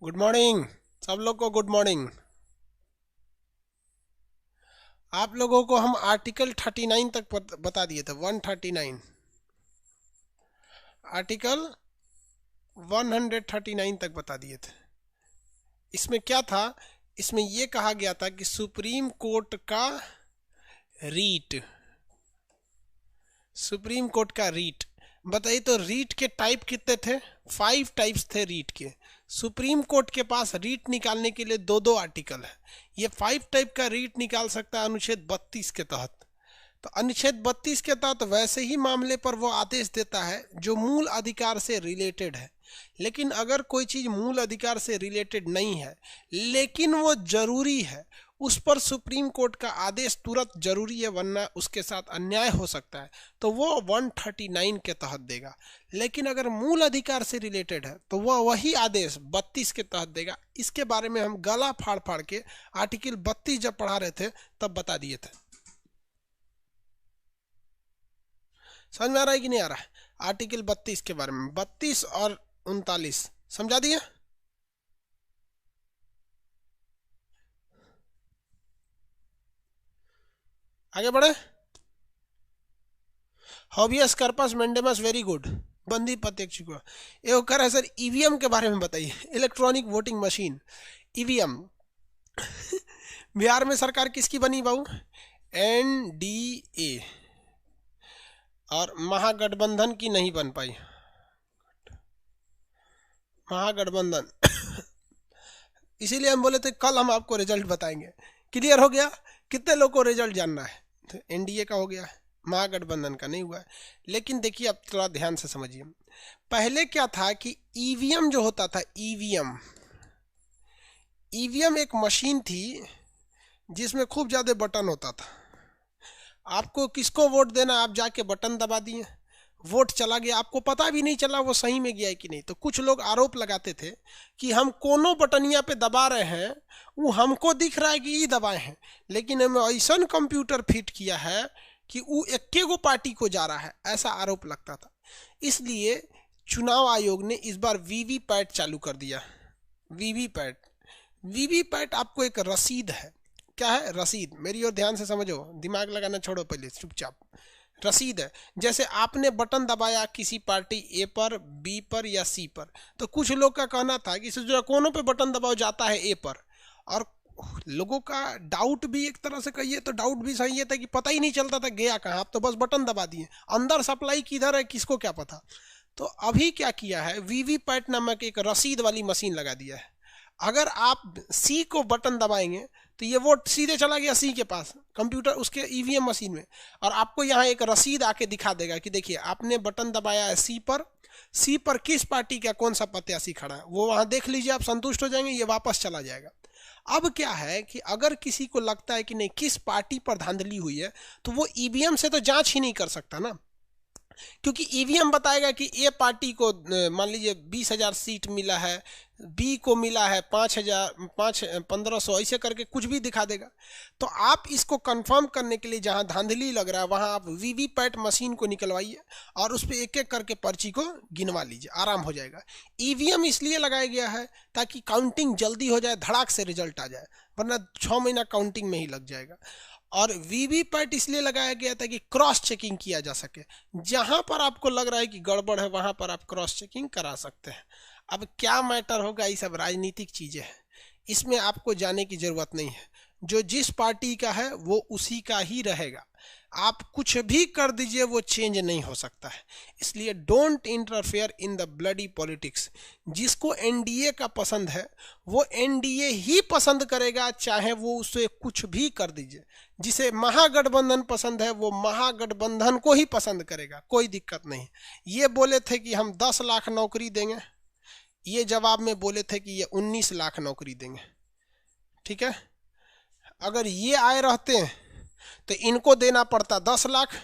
Good morning. सब लोग को गुड मॉर्निंग। आप लोगों को हम आर्टिकल 39 तक बता दिए थे। 139 आर्टिकल 139 तक बता दिए थे। इसमें क्या था? इसमें यह कहा गया था कि सुप्रीम कोर्ट का रीट, सुप्रीम कोर्ट का रीट बताइए। तो रीट के टाइप कितने थे? 5 टाइप्स थे रीट के। सुप्रीम कोर्ट के पास रीट निकालने के लिए दो दो आर्टिकल है। ये 5 टाइप का रीट निकाल सकता है अनुच्छेद 32 के तहत। तो अनुच्छेद 32 के तहत वैसे ही मामले पर वो आदेश देता है जो मूल अधिकार से रिलेटेड है। लेकिन अगर कोई चीज मूल अधिकार से रिलेटेड नहीं है लेकिन वो जरूरी है, उस पर सुप्रीम कोर्ट का आदेश तुरंत जरूरी है, वरना उसके साथ अन्याय हो सकता है, तो वो 139 के तहत देगा। लेकिन अगर मूल अधिकार से रिलेटेड है तो वह वही आदेश 32 के तहत देगा। इसके बारे में हम गला फाड़ फाड़ के आर्टिकल 32 जब पढ़ा रहे थे तब बता दिए थे। समझ में आ रहा है कि नहीं आ रहा है? आर्टिकल 32 के बारे में 32 और 39 समझा दिया। आगे बढ़े। हॉबियस कर्पस मेंडेमस वेरी गुड। बंदी प्रत्यक्ष को ये कह रहा है सर ईवीएम के बारे में बताइए। Electronic voting machine EVM. Bihar में सरकार किसकी बनी बाबू? एनडीए। और महागठबंधन की नहीं बन पाई। महागठबंधन। इसीलिए हम बोले थे कल हम आपको रिजल्ट बताएंगे। क्लियर हो गया? कितने लोग को रिजल्ट जानना है? तो एनडीए का हो गया, महागठबंधन का नहीं हुआ है। लेकिन देखिए अब थोड़ा ध्यान से समझिए। पहले क्या था कि ईवीएम जो होता था, ईवीएम एक मशीन थी जिसमें खूब ज्यादा बटन होता था। आपको किसको वोट देना, आप जाके बटन दबा दिए, वोट चला गया, आपको पता भी नहीं चला वो सही में गया है कि नहीं। तो कुछ लोग आरोप लगाते थे कि हम कोनो बटनिया पे दबा रहे हैं, वो हमको दिख रहा है कि ये दबाए हैं, लेकिन हमें ऐसा कंप्यूटर फिट किया है कि वो एक्के गो पार्टी को जा रहा है, ऐसा आरोप लगता था। इसलिए चुनाव आयोग ने इस बार वीवीपैट चालू कर दिया। वीवीपैट आपको एक रसीद है। क्या है? रसीद। मेरी ओर ध्यान से समझो, दिमाग लगाना छोड़ो, पहले चुपचाप। रसीद है। जैसे आपने बटन दबाया किसी पार्टी ए पर, बी पर या सी पर, तो कुछ लोग का कहना था कि जो कोनों पे बटन दबाओ जाता है ए पर। और लोगों का डाउट भी एक तरह से कहिए तो डाउट भी सही है था कि पता ही नहीं चलता था गया कहाँ, आप तो बस बटन दबा दिए, अंदर सप्लाई किधर है किसको क्या पता। तो अभी क्या किया है, वीवीपैट नामक एक रसीद वाली मशीन लगा दिया है। अगर आप सी को बटन दबाएंगे तो ये वोट सीधे चला गया सी के पास, कंप्यूटर उसके ईवीएम मशीन में, और आपको यहाँ एक रसीद आके दिखा देगा कि देखिए आपने बटन दबाया है सी पर किस पार्टी का कौन सा प्रत्याशी खड़ा है, वो वहां देख लीजिए, आप संतुष्ट हो जाएंगे, ये वापस चला जाएगा। अब क्या है कि अगर किसी को लगता है कि नहीं किस पार्टी पर धांधली हुई है, तो वो ईवीएम से तो जांच ही नहीं कर सकता ना, क्योंकि ईवीएम बताएगा कि ए पार्टी को मान लीजिए 20,000 सीट मिला है, बी को मिला है 1500, ऐसे करके कुछ भी दिखा देगा। तो आप इसको कंफर्म करने के लिए जहां धांधली लग रहा है वहां आप वीवीपैट मशीन को निकलवाइए और उस पर एक एक करके पर्ची को गिनवा लीजिए, आराम हो जाएगा। ईवीएम इसलिए लगाया गया है ताकि काउंटिंग जल्दी हो जाए, धड़ाक से रिजल्ट आ जाए, वरना 6 महीना काउंटिंग में ही लग जाएगा। और वीवीपैट इसलिए लगाया गया था कि क्रॉस चेकिंग किया जा सके, जहां पर आपको लग रहा है कि गड़बड़ है वहां पर आप क्रॉस चेकिंग करा सकते हैं। अब क्या मैटर होगा, ये सब राजनीतिक चीजें हैं, इसमें आपको जाने की जरूरत नहीं है। जो जिस पार्टी का है वो उसी का ही रहेगा, आप कुछ भी कर दीजिए वो चेंज नहीं हो सकता है। इसलिए don't interfere in the bloody politics. जिसको एनडीए का पसंद है वो एनडीए ही पसंद करेगा, चाहे वो उसे कुछ भी कर दीजिए। जिसे महागठबंधन पसंद है वो महागठबंधन को ही पसंद करेगा, कोई दिक्कत नहीं। ये बोले थे कि हम 10 लाख नौकरी देंगे, ये जवाब में बोले थे कि ये 19 लाख नौकरी देंगे। ठीक है, अगर ये आए रहते हैं तो इनको देना पड़ता 10 लाख,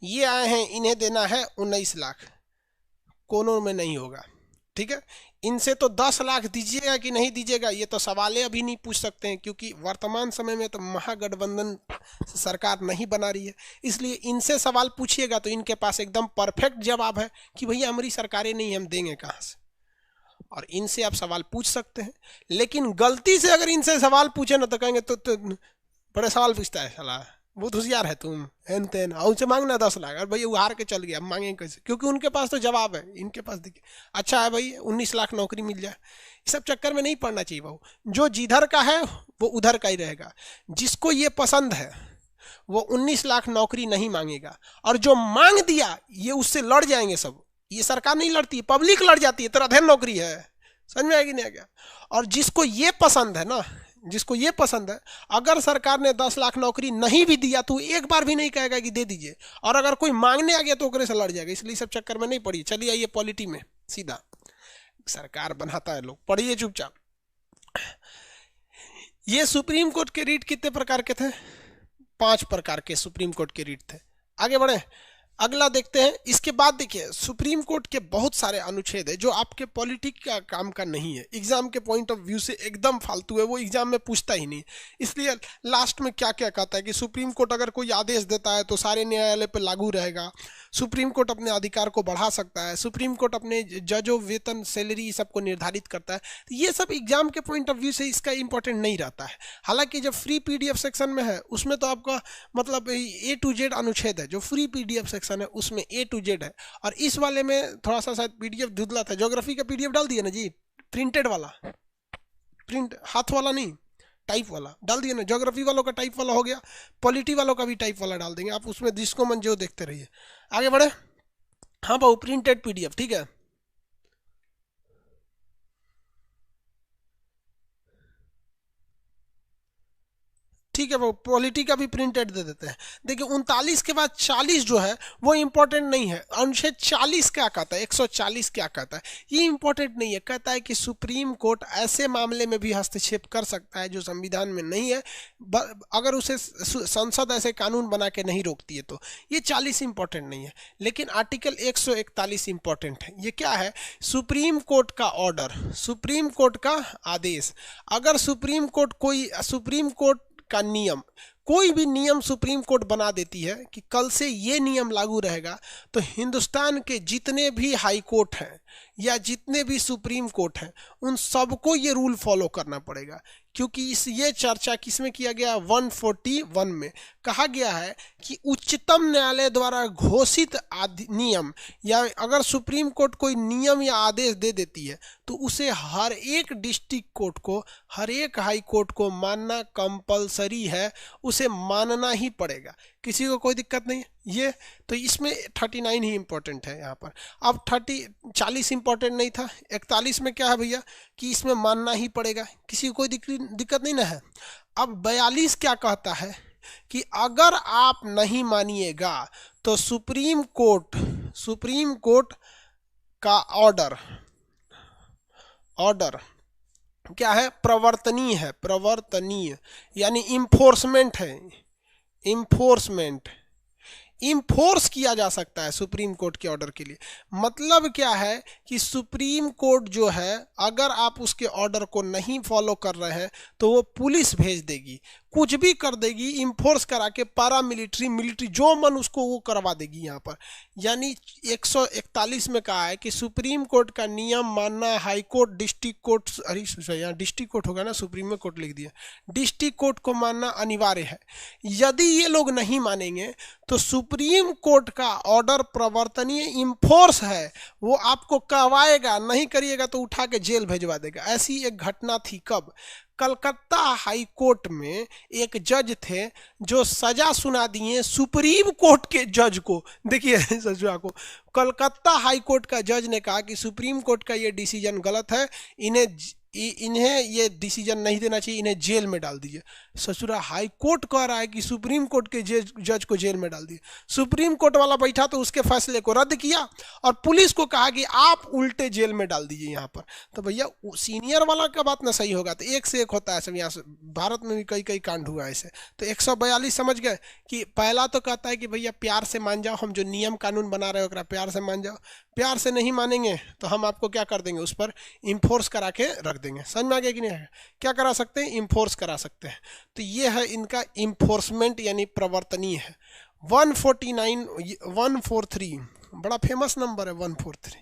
ये आए हैं इन्हें देना है 19 लाख, कोनों में नहीं होगा। ठीक है, इनसे तो 10 लाख दीजिएगा कि नहीं दीजिएगा ये तो सवाल अभी नहीं पूछ सकते हैं, क्योंकि वर्तमान समय में तो महागठबंधन सरकार नहीं बना रही है। इसलिए इनसे सवाल पूछिएगा तो इनके पास एकदम परफेक्ट जवाब है कि भैया हमारी सरकारें नहीं, हम देंगे कहाँ से। और इनसे आप सवाल पूछ सकते हैं। लेकिन गलती से अगर इनसे सवाल पूछे ना तो कहेंगे तो बड़े सवाल पूछता है साला, बहुत होशियार है तुम, हेन तेन, और उनसे मांगना 10 लाख, और भैया वो हार के चल गया, हम मांगेंगे कैसे? क्योंकि उनके पास तो जवाब है, इनके पास देखिए अच्छा है भाई 19 लाख नौकरी मिल जाए, इस सब चक्कर में नहीं पड़ना चाहिए बहू। जो जिधर का है वो उधर का ही रहेगा। जिसको ये पसंद है वो 19 लाख नौकरी नहीं मांगेगा, और जो मांग दिया ये उससे लड़ जाएंगे सब। ये सरकार नहीं लड़ती, पब्लिक लड़ जाती है, तेरा अध्ययन नौकरी है, समझ में आएगी नहीं आ गया? और जिसको ये पसंद है ना, जिसको ये पसंद है, अगर सरकार ने 10 लाख नौकरी नहीं भी दिया तो एक बार भी नहीं कहेगा कि दे दीजिए, और अगर कोई मांगने आ गया तो ओकरे से लड़ जाएगा। इसलिए सब चक्कर में नहीं पड़ी। चलिए आइए पॉलिटी में, सीधा सरकार बनाता है लोग, पढ़िए चुपचाप। ये सुप्रीम कोर्ट के रीट कितने प्रकार के थे? 5 प्रकार के सुप्रीम कोर्ट के रीट थे। आगे बढ़े, अगला देखते हैं। इसके बाद देखिए सुप्रीम कोर्ट के बहुत सारे अनुच्छेद है जो आपके पॉलिटिक्स का काम का नहीं है, एग्जाम के पॉइंट ऑफ व्यू से एकदम फालतू है, वो एग्जाम में पूछता ही नहीं। इसलिए लास्ट में क्या क्या कहता है कि सुप्रीम कोर्ट अगर कोई आदेश देता है तो सारे न्यायालय पर लागू रहेगा, सुप्रीम कोर्ट अपने अधिकार को बढ़ा सकता है, सुप्रीम कोर्ट अपने जजों वेतन सैलरी सबको निर्धारित करता है। तो ये सब एग्जाम के पॉइंट ऑफ व्यू से इसका इंपॉर्टेंट नहीं रहता है। हालांकि जब फ्री पीडीएफ सेक्शन में है उसमें तो आपका मतलब A to Z अनुच्छेद है, जो फ्री पीडीएफ सेक्शन है उसमें A to Z है। और इस वाले में थोड़ा सा शायद पीडीएफ धुंधला था। ज्योग्राफी का पीडीएफ डाल दिया ना जी, प्रिंटेड वाला, प्रिंट हाथ वाला नहीं, टाइप वाला डाल दिया ना। ज्योग्राफी वालों का टाइप वाला हो गया, पॉलिटी वालों का भी टाइप वाला डाल देंगे। आप उसमें जिसको मन जो देखते रहिए। आगे बढ़े। हाँ बाबू, प्रिंटेड पीडीएफ, ठीक है। ठीक है वो पॉलिटी का भी प्रिंटेड दे देते हैं। देखिए 39 के बाद 40 जो है वो इंपॉर्टेंट नहीं है। अनुच्छेद 40 क्या कहता है, 140 क्या कहता है, ये इंपॉर्टेंट नहीं है। कहता है कि सुप्रीम कोर्ट ऐसे मामले में भी हस्तक्षेप कर सकता है जो संविधान में नहीं है, अगर उसे संसद ऐसे कानून बना के नहीं रोकती है तो। ये 40 इंपॉर्टेंट नहीं है। लेकिन आर्टिकल 141 इंपॉर्टेंट है। ये क्या है? सुप्रीम कोर्ट का ऑर्डर, सुप्रीम कोर्ट का आदेश। अगर सुप्रीम कोर्ट का नियम, कोई भी नियम सुप्रीम कोर्ट बना देती है कि कल से ये नियम लागू रहेगा, तो हिंदुस्तान के जितने भी हाई कोर्ट हैं या जितने भी सुप्रीम कोर्ट हैं उन सबको ये रूल फॉलो करना पड़ेगा। क्योंकि ये चर्चा किसमें किया गया? 141 में कहा गया है कि उच्चतम न्यायालय द्वारा घोषित नियम, या अगर सुप्रीम कोर्ट कोई नियम या आदेश दे देती है तो उसे हर एक डिस्ट्रिक्ट कोर्ट को, हर एक हाई कोर्ट को मानना कंपलसरी है, उसे मानना ही पड़ेगा। किसी को कोई दिक्कत नहीं है ये। तो इसमें 39 ही इंपॉर्टेंट है यहाँ पर। अब 40 इंपॉर्टेंट नहीं था। 41 में क्या है भैया कि इसमें मानना ही पड़ेगा, किसी को कोई दिक्कत नहीं ना है। अब 42 क्या कहता है कि अगर आप नहीं मानिएगा तो सुप्रीम कोर्ट का ऑर्डर क्या है? प्रवर्तनीय है, प्रवर्तनीय यानी इन्फोर्समेंट है, इन्फोर्स किया जा सकता है सुप्रीम कोर्ट के ऑर्डर के लिए। मतलब क्या है कि सुप्रीम कोर्ट जो है अगर आप उसके ऑर्डर को नहीं फॉलो कर रहे हैं तो वो पुलिस भेज देगी, कुछ भी कर देगी, इन्फोर्स करा के, पारा मिलिट्री जो मन उसको वो करवा देगी यहाँ पर। यानी 141 में कहा है कि सुप्रीम कोर्ट का नियम मानना हाई कोर्ट, डिस्ट्रिक्ट कोर्ट, यहाँ डिस्ट्रिक्ट कोर्ट होगा ना, सुप्रीम में कोर्ट लिख दिया, डिस्ट्रिक्ट कोर्ट को मानना अनिवार्य है। यदि ये लोग नहीं मानेंगे तो सुप्रीम कोर्ट का ऑर्डर प्रवर्तनीय, इन्फोर्स है, वो आपको करवाएगा, नहीं करिएगा तो उठा के जेल भेजवा देगा। ऐसी एक घटना थी कब? कलकत्ता हाई कोर्ट में एक जज थे जो सजा सुना दिए सुप्रीम कोर्ट के जज को। देखिए सजा को, कलकत्ता हाई कोर्ट का जज ने कहा कि सुप्रीम कोर्ट का ये डिसीजन गलत है, इन्हें ये डिसीजन नहीं देना चाहिए, इन्हें जेल में डाल दीजिए। ससुरा हाई कोर्ट कह रहा है कि सुप्रीम कोर्ट के जज को जेल में डाल दिए। सुप्रीम कोर्ट वाला बैठा तो उसके फैसले को रद्द किया और पुलिस को कहा कि आप उल्टे जेल में डाल दीजिए यहाँ पर। तो भैया सीनियर वाला का बात ना सही होगा तो एक से एक होता है सब। यहाँ से भारत में भी कई कांड हुआ ऐसे। तो 142 समझ गए कि पहला तो कहता है कि भैया प्यार से मान जाओ, हम जो नियम कानून बना रहे हो प्यार से मान जाओ। प्यार से नहीं मानेंगे तो हम आपको क्या कर देंगे, उस पर इन्फोर्स करा के रख देंगे। समझ में आ गया कि नहीं? क्या करा सकते हैं? इन्फोर्स करा सकते हैं। तो ये है इनका इन्फोर्समेंट यानी प्रवर्तनीय है। 143 बड़ा फेमस नंबर है 143।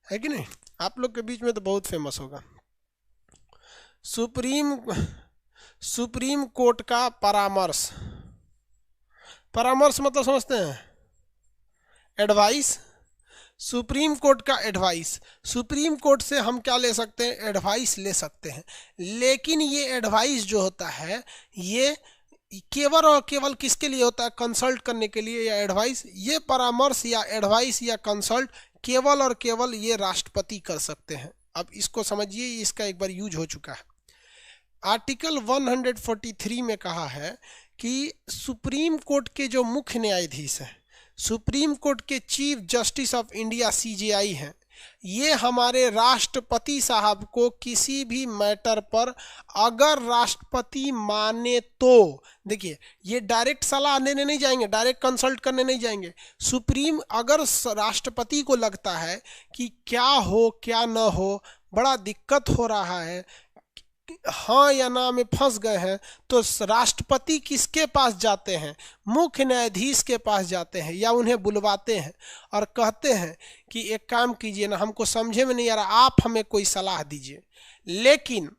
है कि नहीं? आप लोग के बीच में तो बहुत फेमस होगा। सुप्रीम कोर्ट का परामर्श, परामर्श मतलब समझते हैं? एडवाइस। सुप्रीम कोर्ट का एडवाइस, सुप्रीम कोर्ट से हम क्या ले सकते हैं? एडवाइस ले सकते हैं। लेकिन ये एडवाइस जो होता है ये केवल और केवल किसके लिए होता है? कंसल्ट करने के लिए या एडवाइस। ये परामर्श या एडवाइस या कंसल्ट केवल और केवल ये राष्ट्रपति कर सकते हैं। अब इसको समझिए, इसका एक बार यूज हो चुका है। आर्टिकल 143 में कहा है कि सुप्रीम कोर्ट के जो मुख्य न्यायाधीश हैं, सुप्रीम कोर्ट के chief justice of India CJI हैं, ये हमारे राष्ट्रपति साहब को किसी भी मैटर पर अगर राष्ट्रपति माने तो, देखिए ये डायरेक्ट सलाह देने नहीं जाएंगे, डायरेक्ट कंसल्ट करने नहीं जाएंगे। सुप्रीम अगर राष्ट्रपति को लगता है कि क्या हो क्या न हो, बड़ा दिक्कत हो रहा है, हाँ या ना में फंस गए हैं, तो राष्ट्रपति किसके पास जाते हैं? मुख्य न्यायाधीश के पास जाते हैं या उन्हें बुलवाते हैं और कहते हैं कि एक काम कीजिए ना, हमको समझे में नहीं आ रहा, आप हमें कोई सलाह दीजिए। लेकिन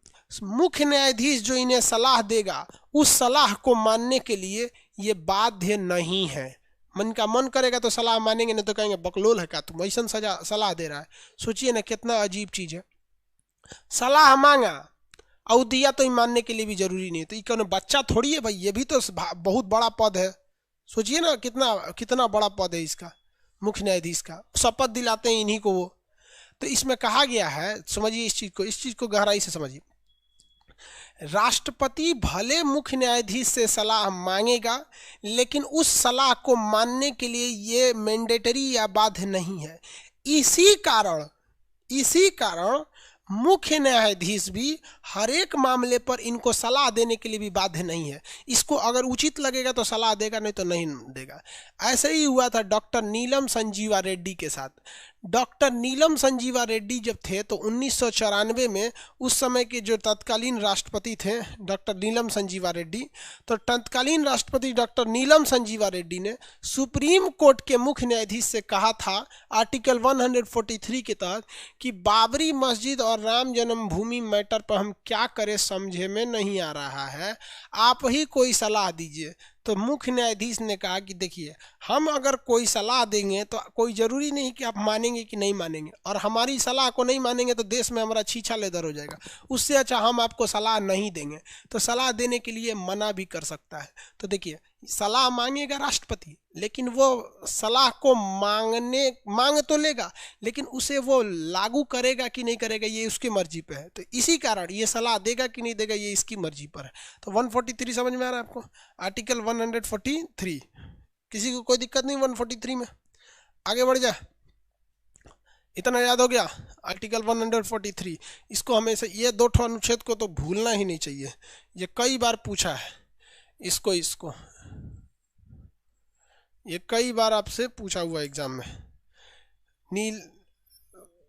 मुख्य न्यायाधीश जो इन्हें सलाह देगा उस सलाह को मानने के लिए ये बाध्य नहीं है। मन का मन करेगा तो सलाह मानेंगे, नहीं तो कहेंगे बकलोल है क्या तुम, ऐसा सलाह दे रहा है। सोचिए ना कितना अजीब चीज है। सलाह मांगा और दिया तो मानने के लिए भी जरूरी नहीं है, तो ये बच्चा थोड़ी है भाई, ये भी तो बहुत बड़ा पद है। सोचिए ना कितना कितना बड़ा पद है इसका, मुख्य न्यायाधीश का। शपथ दिलाते हैं इन्हीं को वो। तो इसमें कहा गया है, समझिए इस चीज को गहराई से समझिए। राष्ट्रपति भले मुख्य न्यायाधीश से सलाह मांगेगा, लेकिन उस सलाह को मानने के लिए ये मैंडेटरी या बाध्य नहीं है। इसी कारण मुख्य न्यायाधीश भी हर एक मामले पर इनको सलाह देने के लिए भी बाध्य नहीं है। इसको अगर उचित लगेगा तो सलाह देगा, नहीं तो नहीं देगा। ऐसे ही हुआ था डॉक्टर नीलम संजीवा रेड्डी के साथ। डॉक्टर नीलम संजीवा रेड्डी जब थे तो 1994 में उस समय के जो तत्कालीन राष्ट्रपति थे डॉक्टर नीलम संजीवा रेड्डी, तो तत्कालीन राष्ट्रपति डॉक्टर नीलम संजीवा रेड्डी ने सुप्रीम कोर्ट के मुख्य न्यायाधीश से कहा था आर्टिकल 143 के तहत कि बाबरी मस्जिद और राम जन्मभूमि मैटर पर हम क्या करें समझे में नहीं आ रहा है, आप ही कोई सलाह दीजिए। तो मुख्य न्यायाधीश ने कहा कि देखिए, हम अगर कोई सलाह देंगे तो कोई ज़रूरी नहीं कि आप मानेंगे कि नहीं मानेंगे, और हमारी सलाह को नहीं मानेंगे तो देश में हमारा छीछा लेदर हो जाएगा। उससे अच्छा हम आपको सलाह नहीं देंगे। तो सलाह देने के लिए मना भी कर सकता है। तो देखिए, सलाह मांगेगा राष्ट्रपति, लेकिन वो सलाह को मांग तो लेगा, लेकिन उसे वो लागू करेगा कि नहीं करेगा ये उसकी मर्जी पे है। तो इसी कारण ये सलाह देगा कि नहीं देगा ये इसकी मर्जी पर है। तो 143 समझ में आ रहा है आपको? आर्टिकल 143, किसी को कोई दिक्कत नहीं 143 में? आगे बढ़ जा, इतना याद हो गया आर्टिकल 143। इसको हमेशा ये दो अनुच्छेद को तो भूलना ही नहीं चाहिए, ये कई बार पूछा है। इसको ये कई बार आपसे पूछा हुआ एग्जाम में, नील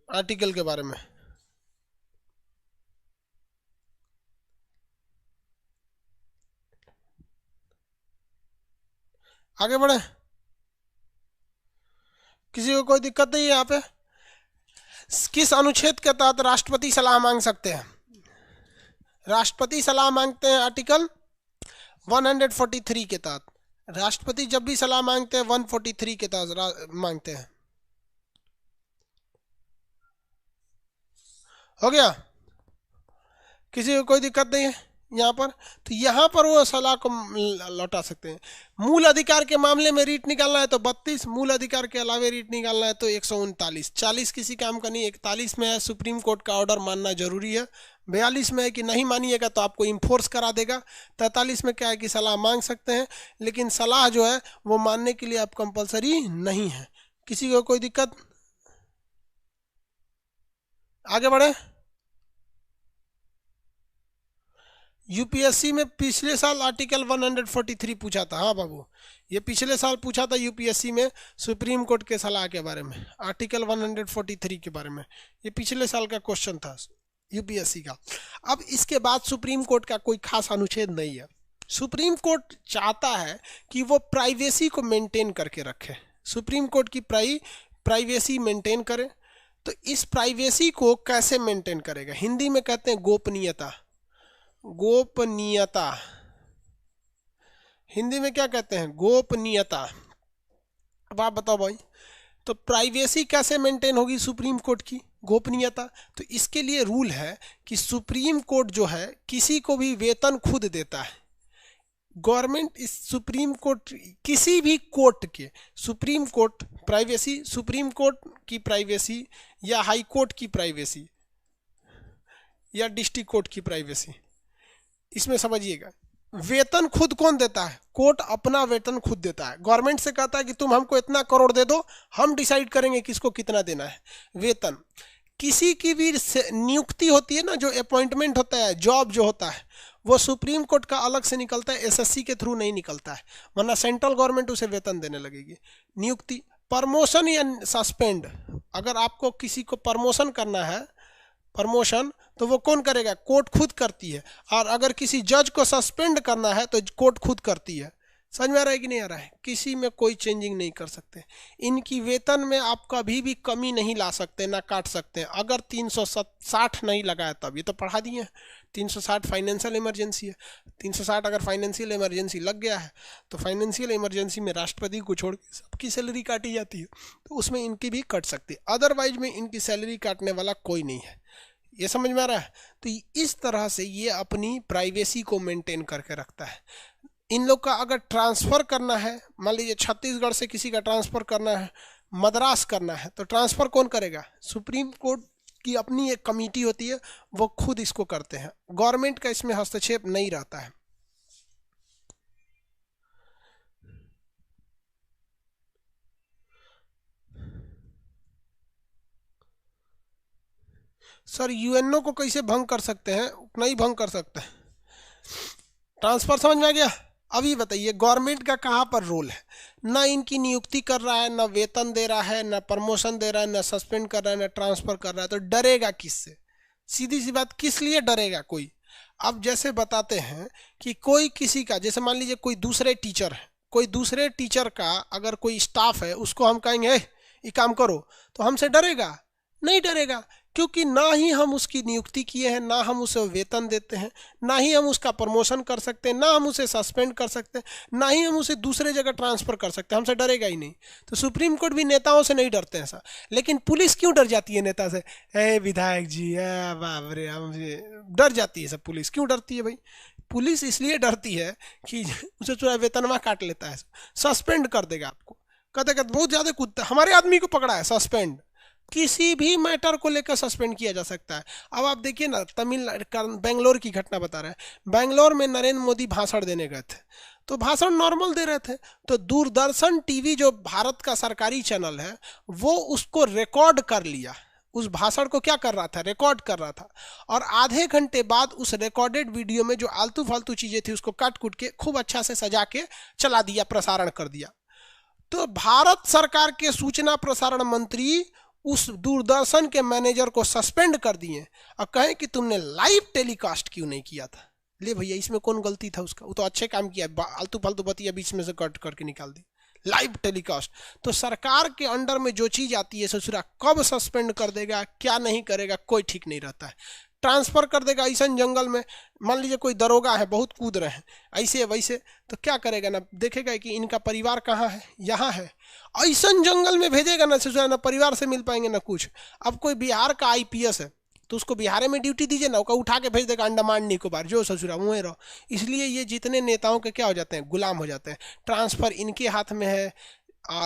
आर्टिकल के बारे में। आगे बढ़े, किसी को कोई दिक्कत नहीं है यहाँ पे? किस अनुच्छेद के तहत राष्ट्रपति सलाह मांग सकते हैं? राष्ट्रपति सलाह मांगते हैं आर्टिकल 143 के तहत। राष्ट्रपति जब भी सलाह मांगते हैं 143 के तहत मांगते हैं। हो गया, किसी को कोई दिक्कत नहीं है यहाँ पर? तो यहाँ पर वो सलाह को लौटा सकते हैं। मूल अधिकार के मामले में रीट निकालना है तो 32, मूल अधिकार के अलावा रीट निकालना है तो 139। 40 किसी काम का नहीं। 41 में है सुप्रीम कोर्ट का ऑर्डर मानना जरूरी है। 42 में है कि नहीं मानिएगा तो आपको इन्फोर्स करा देगा। 43 में क्या है कि सलाह मांग सकते हैं, लेकिन सलाह जो है वो मानने के लिए आप कंपलसरी नहीं है। किसी को कोई दिक्कत? आगे बढ़े। यूपीएससी में पिछले साल आर्टिकल 143 पूछा था। हाँ बाबू, ये पिछले साल पूछा था यूपीएससी में सुप्रीम कोर्ट के सलाह के बारे में, आर्टिकल 143 के बारे में। ये पिछले साल का क्वेश्चन था यूपीएससी का। अब इसके बाद सुप्रीम कोर्ट का कोई खास अनुच्छेद नहीं है। सुप्रीम कोर्ट चाहता है कि वो प्राइवेसी को मेंटेन करके रखे, सुप्रीम कोर्ट की प्राइवेसी मेंटेन करे। तो इस प्राइवेसी को कैसे मेंटेन करेगा? हिंदी में कहते हैं गोपनीयता। गोपनीयता हिंदी में क्या कहते हैं? गोपनीयता। अब आप बताओ भाई, तो प्राइवेसी कैसे मेंटेन होगी सुप्रीम कोर्ट की? गोपनीयता। तो इसके लिए रूल है कि सुप्रीम कोर्ट जो है किसी को भी वेतन खुद देता है। गवर्नमेंट इस सुप्रीम कोर्ट, किसी भी कोर्ट के, supreme court privacy, supreme court की प्राइवेसी या हाई कोर्ट की प्राइवेसी या डिस्ट्रिक्ट कोर्ट की प्राइवेसी, इसमें समझिएगा वेतन खुद कौन देता है? कोर्ट अपना वेतन खुद देता है। गवर्नमेंट से कहता है कि तुम हमको इतना करोड़ दे दो, हम डिसाइड करेंगे किसको कितना देना है वेतन। किसी की भी नियुक्ति होती है ना, जो अपॉइंटमेंट होता है, जॉब जो होता है, वो सुप्रीम कोर्ट का अलग से निकलता है, एसएससी के थ्रू नहीं निकलता है, वरना सेंट्रल गवर्नमेंट उसे वेतन देने लगेगी। नियुक्ति, प्रमोशन या सस्पेंड, अगर आपको किसी को प्रमोशन करना है, प्रमोशन, तो वो कौन करेगा? कोर्ट खुद करती है। और अगर किसी जज को सस्पेंड करना है तो कोर्ट खुद करती है। समझ में आ रहा है कि नहीं आ रहा है? किसी में कोई चेंजिंग नहीं कर सकते। इनकी वेतन में आप कभी भी कमी नहीं ला सकते, ना काट सकते हैं। अगर 360 नहीं लगाया तब, ये तो पढ़ा दिए हैं 360 फाइनेंशियल इमरजेंसी है। 360 अगर फाइनेंशियल इमरजेंसी लग गया है तो फाइनेंशियल इमरजेंसी में राष्ट्रपति को छोड़ के सबकी सैलरी काटी जाती है, तो उसमें इनकी भी कट सकती है। अदरवाइज में इनकी सैलरी काटने वाला कोई नहीं है। ये समझ में आ रहा है? तो इस तरह से ये अपनी प्राइवेसी को मेंटेन करके रखता है। इन लोग का अगर ट्रांसफ़र करना है, मान लीजिए छत्तीसगढ़ से किसी का ट्रांसफ़र करना है, मद्रास करना है, तो ट्रांसफ़र कौन करेगा? सुप्रीम कोर्ट की अपनी एक कमेटी होती है, वो खुद इसको करते हैं। गवर्नमेंट का इसमें हस्तक्षेप नहीं रहता है। सर यूएनओ को कैसे भंग कर सकते हैं? नहीं भंग कर सकते हैं। ट्रांसफर समझ में आ गया? अभी बताइए गवर्नमेंट का कहाँ पर रोल है? ना इनकी नियुक्ति कर रहा है, ना वेतन दे रहा है, ना प्रमोशन दे रहा है, ना सस्पेंड कर रहा है, ना ट्रांसफर कर रहा है, तो डरेगा किससे? सीधी सी बात, किस लिए डरेगा कोई? अब जैसे बताते हैं कि कोई किसी का, जैसे मान लीजिए कोई दूसरे टीचर है, कोई दूसरे टीचर का अगर कोई स्टाफ है, उसको हम कहेंगे ये काम करो, तो हमसे डरेगा? नहीं डरेगा, क्योंकि ना ही हम उसकी नियुक्ति किए हैं, ना हम उसे वेतन देते हैं, ना ही हम उसका प्रमोशन कर सकते हैं, ना हम उसे सस्पेंड कर सकते हैं, ना ही हम उसे दूसरे जगह ट्रांसफ़र कर सकते हैं। हमसे डरेगा ही नहीं। तो सुप्रीम कोर्ट भी नेताओं से नहीं डरते हैं सर। लेकिन पुलिस क्यों डर जाती है नेता से? विधायक जी, बाप रे, हमसे डर जाती है सब। पुलिस क्यों डरती है भाई? पुलिस इसलिए डरती है कि उसे थोड़ा वेतनवा काट लेता है, सस्पेंड कर देगा आपको, कहते बहुत ज़्यादा कूदता। हमारे आदमी को पकड़ा है, सस्पेंड। किसी भी मैटर को लेकर सस्पेंड किया जा सकता है। अब आप देखिए ना, तमिलनाडु, बेंगलोर की घटना बता रहे हैं। बेंगलोर में नरेंद्र मोदी भाषण देने गए थे, तो भाषण नॉर्मल दे रहे थे, तो दूरदर्शन टीवी जो भारत का सरकारी चैनल है, वो उसको रिकॉर्ड कर लिया। उस भाषण को क्या कर रहा था? रिकॉर्ड कर रहा था। और आधे घंटे बाद उस रिकॉर्डेड वीडियो में जो आलतू फालतू चीज़ें थी, उसको काट कूट के खूब अच्छा से सजा के चला दिया, प्रसारण कर दिया। तो भारत सरकार के सूचना प्रसारण मंत्री उस दूरदर्शन के मैनेजर को सस्पेंड कर दिए और कहें कि तुमने लाइव टेलीकास्ट क्यों नहीं किया था। ले भैया, इसमें कौन गलती था उसका? वो तो अच्छे काम किया, आलतू फालतू बतिया बीच में से कट करके निकाल दी। Live telecast. तो सरकार के अंडर में जो चीज़ आती है, ससुरा कब सस्पेंड कर देगा, क्या नहीं करेगा, कोई ठीक नहीं रहता है। ट्रांसफ़र कर देगा ऐसा जंगल में। मान लीजिए कोई दरोगा है, बहुत कूद रहे हैं ऐसे वैसे, तो क्या करेगा ना, देखेगा कि इनका परिवार कहाँ है, यहाँ है, ऐसा जंगल में भेजेगा ना, ससुरा ना परिवार से मिल पाएंगे ना कुछ। अब कोई बिहार का आईपीएस है, तो उसको बिहार में ड्यूटी दीजिए ना, उसका उठा के भेज देगा अंडमान निकोबार, जो ससुरा वहीं रहो। इसलिए ये जितने नेताओं के क्या हो जाते हैं, गुलाम हो जाते हैं। ट्रांसफ़र इनके हाथ में है।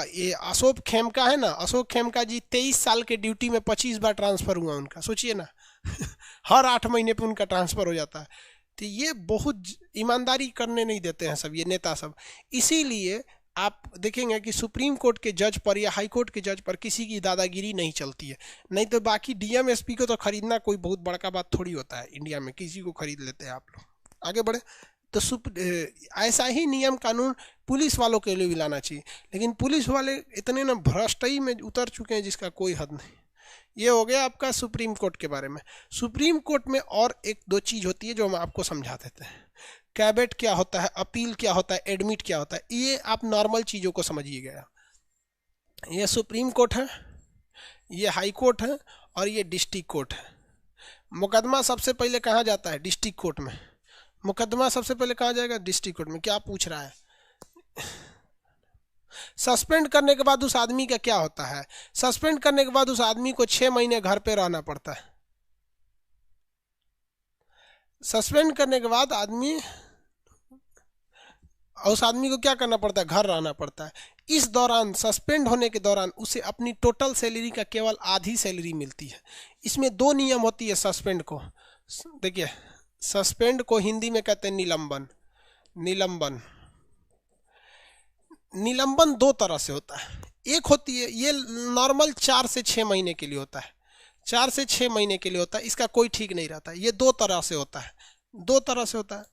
ये अशोक खेमका है ना, अशोक खेमका जी 23 साल के ड्यूटी में 25 बार ट्रांसफ़र हुआ उनका, सोचिए ना। हर 8 महीने पे उनका ट्रांसफ़र हो जाता है। तो ये बहुत ईमानदारी करने नहीं देते हैं सब ये नेता सब। इसीलिए आप देखेंगे कि सुप्रीम कोर्ट के जज पर या हाई कोर्ट के जज पर किसी की दादागिरी नहीं चलती है। नहीं तो बाकी डीएम एसपी को तो खरीदना कोई बहुत बड़का बात थोड़ी होता है। इंडिया में किसी को खरीद लेते हैं आप लोग। आगे बढ़े तो ऐसा ही नियम कानून पुलिस वालों के लिए भी लाना चाहिए, लेकिन पुलिस वाले इतने ना भ्रष्टाई में उतर चुके हैं जिसका कोई हद नहीं। ये हो गया आपका सुप्रीम कोर्ट के बारे में। सुप्रीम कोर्ट में और एक दो चीज़ होती है जो हम आपको समझा देते हैं। कैबेट क्या होता है, अपील क्या होता है, एडमिट क्या होता है, ये आप नॉर्मल चीज़ों को समझिएगा। ये सुप्रीम कोर्ट है, ये हाई कोर्ट है और ये डिस्ट्रिक्ट कोर्ट है। मुकदमा सबसे पहले कहाँ जाता है? डिस्ट्रिक्ट कोर्ट में। मुकदमा सबसे पहले कहाँ जाएगा? डिस्ट्रिक्ट कोर्ट में। क्या पूछ रहा है? सस्पेंड करने के बाद उस आदमी का क्या होता है? सस्पेंड करने के बाद उस आदमी को 6 महीने घर पे रहना पड़ता है। सस्पेंड करने के बाद उस आदमी को क्या करना पड़ता है? घर रहना पड़ता है। इस दौरान, सस्पेंड होने के दौरान उसे अपनी टोटल सैलरी का केवल आधी सैलरी मिलती है। इसमें 2 नियम होती है सस्पेंड को। देखिए, सस्पेंड को हिंदी में कहते हैं निलंबन। निलंबन निलंबन 2 तरह से होता है। एक होती है, ये नॉर्मल 4 से 6 महीने के लिए होता है। 4 से 6 महीने के लिए होता है, इसका कोई ठीक नहीं रहता। ये 2 तरह से होता है। 2 तरह से होता है।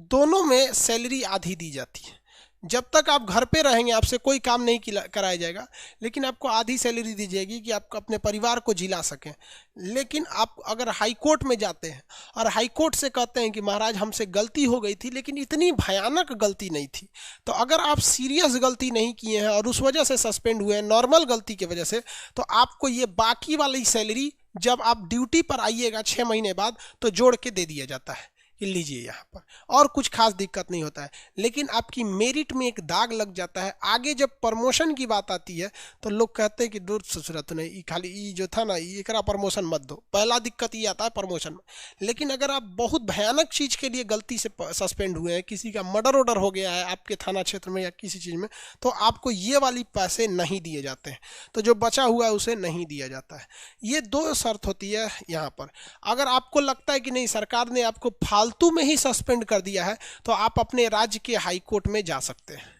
दोनों में सैलरी आधी दी जाती है। जब तक आप घर पे रहेंगे आपसे कोई काम नहीं कराया जाएगा, लेकिन आपको आधी सैलरी दी जाएगी कि आप अपने परिवार को जिला सकें। लेकिन आप अगर हाई कोर्ट में जाते हैं और हाई कोर्ट से कहते हैं कि महाराज हमसे गलती हो गई थी, लेकिन इतनी भयानक गलती नहीं थी, तो अगर आप सीरियस गलती नहीं किए हैं और उस वजह से सस्पेंड हुए हैं, नॉर्मल गलती की वजह से, तो आपको ये बाकी वाली सैलरी जब आप ड्यूटी पर आइएगा 6 महीने बाद तो जोड़ के दे दिया जाता है कि लीजिए यहाँ पर, और कुछ खास दिक्कत नहीं होता है। लेकिन आपकी मेरिट में एक दाग लग जाता है। आगे जब प्रमोशन की बात आती है तो लोग कहते हैं कि दूर ससुरत नहीं, खाली ये जो था ना, ये करा प्रमोशन मत दो। पहला दिक्कत ये आता है प्रमोशन में। लेकिन अगर आप बहुत भयानक चीज़ के लिए गलती से सस्पेंड हुए हैं, किसी का मर्डर ऑर्डर हो गया है आपके थाना क्षेत्र में या किसी चीज़ में, तो आपको ये वाली पैसे नहीं दिए जाते हैं। तो जो बचा हुआ है उसे नहीं दिया जाता है। ये 2 शर्त होती है यहाँ पर। अगर आपको लगता है कि नहीं, सरकार ने आपको फालतू में ही सस्पेंड कर दिया है, तो आप अपने राज्य के हाई कोर्ट में जा सकते हैं।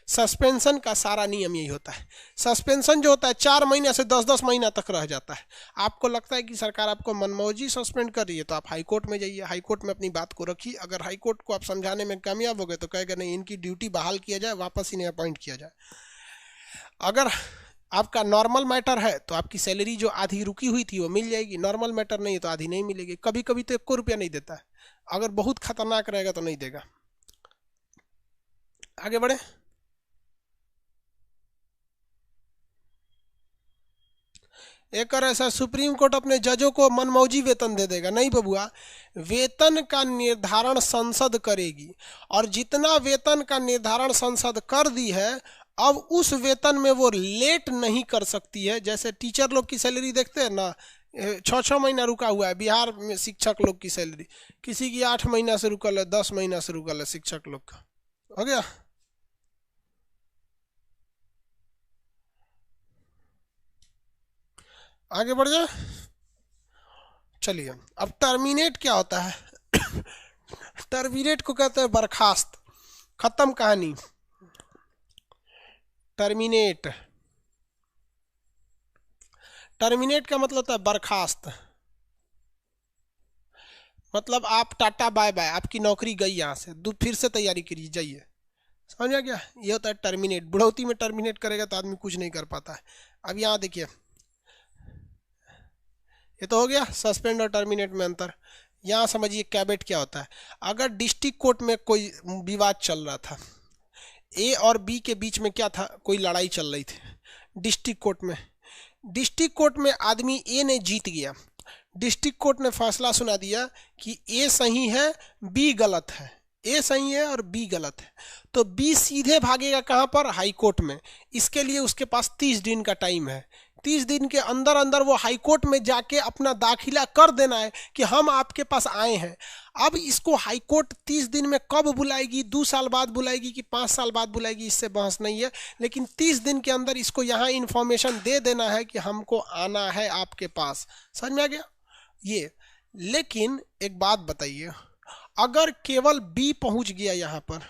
सस्पेंशन का सारा नियम यही होता है। सस्पेंशन जो होता है 4 महीने से 10-10 महीना तक रह जाता है। आपको लगता है कि सरकार आपको मनमौजी सस्पेंड कर रही है, तो आप हाई कोर्ट में जाइए, हाई कोर्ट में अपनी बात को रखिए। अगर हाई कोर्ट को आप समझाने में कामयाब हो गए तो कहेगा नहीं, इनकी ड्यूटी बहाल किया जाए, वापस इन्हें अपॉइंट किया जाए। अगर आपका नॉर्मल मैटर है तो आपकी सैलरी जो आधी रुकी हुई थी वो मिल जाएगी। नॉर्मल मैटर नहीं है तो आधी नहीं मिलेगी। कभी कभी तो 1 रुपया नहीं देता है। अगर बहुत खतरनाक रहेगा तो नहीं देगा। आगे बढ़े। एक ऐसा सुप्रीम कोर्ट अपने जजों को मनमौजी वेतन दे देगा? नहीं बबुआ, वेतन का निर्धारण संसद करेगी, और जितना वेतन का निर्धारण संसद कर दी है, अब उस वेतन में वो लेट नहीं कर सकती है। जैसे टीचर लोग की सैलरी देखते हैं ना, 6-6 महीना रुका हुआ है। बिहार में शिक्षक लोग की सैलरी, किसी की 8 महीना से रुकल है, 10 महीना से रुकल है शिक्षक लोग का। हो गया। आगे बढ़ जाए। चलिए, अब टर्मिनेट क्या होता है? टर्मिनेट को कहते हैं बर्खास्त, खत्म कहानी। टर्मिनेट, टर्मिनेट का मतलब होता है बर्खास्त। मतलब आप टाटा बाय बाय, आपकी नौकरी गई यहाँ से, फिर से तैयारी करिए, जाइए। समझ आ गया? ये होता है टर्मिनेट। बुढ़ौती में टर्मिनेट करेगा तो आदमी कुछ नहीं कर पाता है। अब यहाँ देखिए, ये तो हो गया सस्पेंड और टर्मिनेट में अंतर। यहाँ समझिए कैबेट क्या होता है। अगर डिस्ट्रिक्ट कोर्ट में कोई विवाद चल रहा था, ए और बी के बीच में क्या था, कोई लड़ाई चल रही थी डिस्ट्रिक्ट कोर्ट में। डिस्ट्रिक्ट कोर्ट में आदमी ए ने जीत गया। डिस्ट्रिक्ट कोर्ट ने फैसला सुना दिया कि ए सही है, बी गलत है। ए सही है और बी गलत है, तो बी सीधे भागेगा कहाँ पर? हाई कोर्ट में। इसके लिए उसके पास 30 दिन का टाइम है। 30 दिन के अंदर अंदर वो हाई कोर्ट में जाके अपना दाखिला कर देना है कि हम आपके पास आए हैं। अब इसको हाई कोर्ट 30 दिन में कब बुलाएगी, 2 साल बाद बुलाएगी कि 5 साल बाद बुलाएगी, इससे बहस नहीं है। लेकिन 30 दिन के अंदर इसको यहाँ इन्फॉर्मेशन दे देना है कि हमको आना है आपके पास। समझ में आ गया ये? लेकिन एक बात बताइए, अगर केवल बी पहुंच गया, यहाँ पर